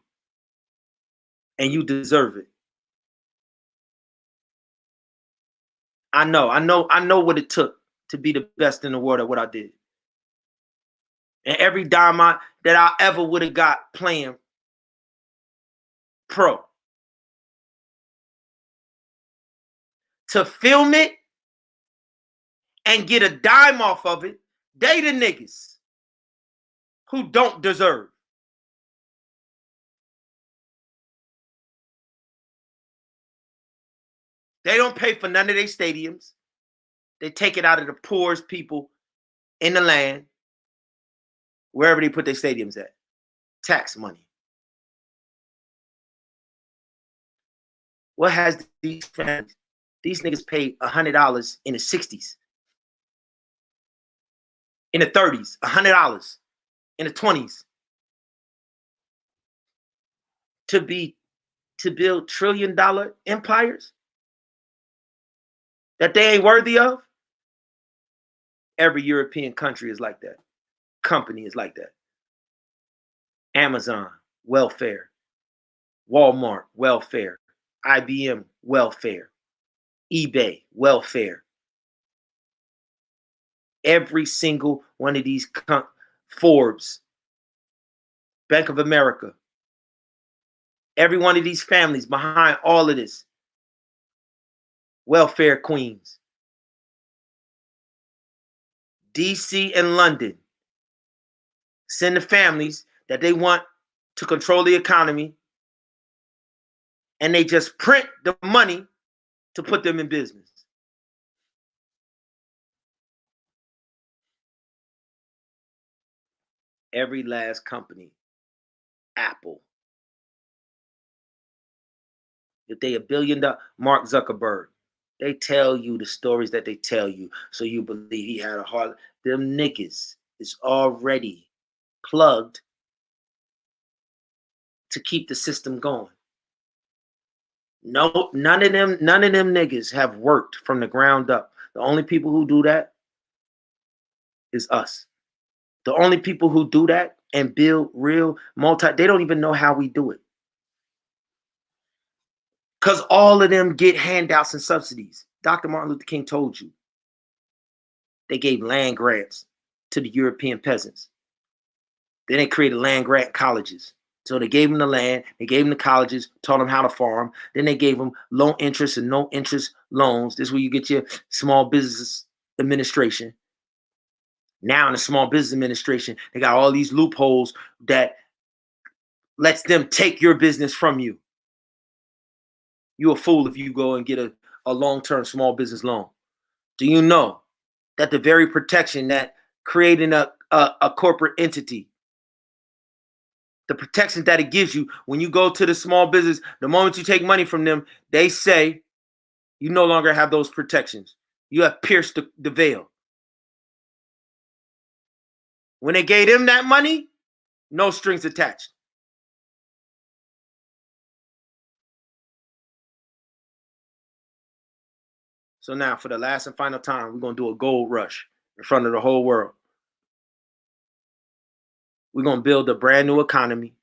And you deserve it. I know what it took to be the best in the world at what I did. And every dime that I ever would have got playing pro, to film it and get a dime off of it, they the niggas who don't deserve. They don't pay for none of their stadiums. They take it out of the poorest people in the land, wherever they put their stadiums at. Tax money. What has these families? These niggas paid $100 in the 60s. In the 30s, $100 in the 20s. To build $1 trillion empires that they ain't worthy of. Every European country is like that. Company is like that. Amazon, welfare. Walmart, welfare. IBM, welfare. eBay, welfare. Every single one of these Forbes, Bank of America, every one of these families behind all of this, welfare queens. DC and London send the families that they want to control the economy, and they just print the money to put them in business. Every last company, Apple, if they $1 billion, Mark Zuckerberg, they tell you the stories that they tell you, so you believe he had a heart. Them niggas is already plugged to keep the system going. No, none of them niggas have worked from the ground up. The only people who do that is us. The only people who do that and build real they don't even know how we do it. Because all of them get handouts and subsidies. Dr. Martin Luther King told you. They gave land grants to the European peasants. Then they created land grant colleges. So they gave them the land, they gave them the colleges, taught them how to farm. Then they gave them low interest and no interest loans. This is where you get your small business administration. Now in the small business administration, they got all these loopholes that lets them take your business from you. You're a fool if you go and get a long-term small business loan. Do you know that the very protection that creating a corporate entity, the protection that it gives you when you go to the small business, the moment you take money from them, they say you no longer have those protections. You have pierced the veil. When they gave them that money, no strings attached. So now for the last and final time, we're going to do a gold rush in front of the whole world. We're going to build a brand new economy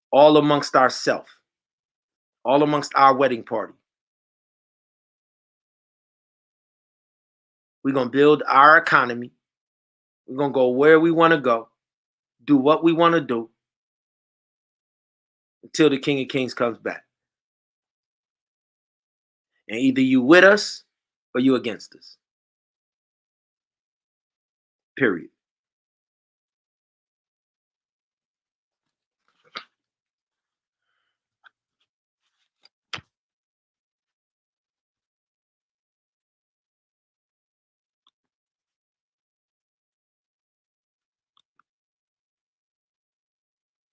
all amongst ourselves, all amongst our wedding party. We're going to build our economy. We're going to go where we want to go, do what we want to do until the King of Kings comes back. And either you with us or you against us. Period.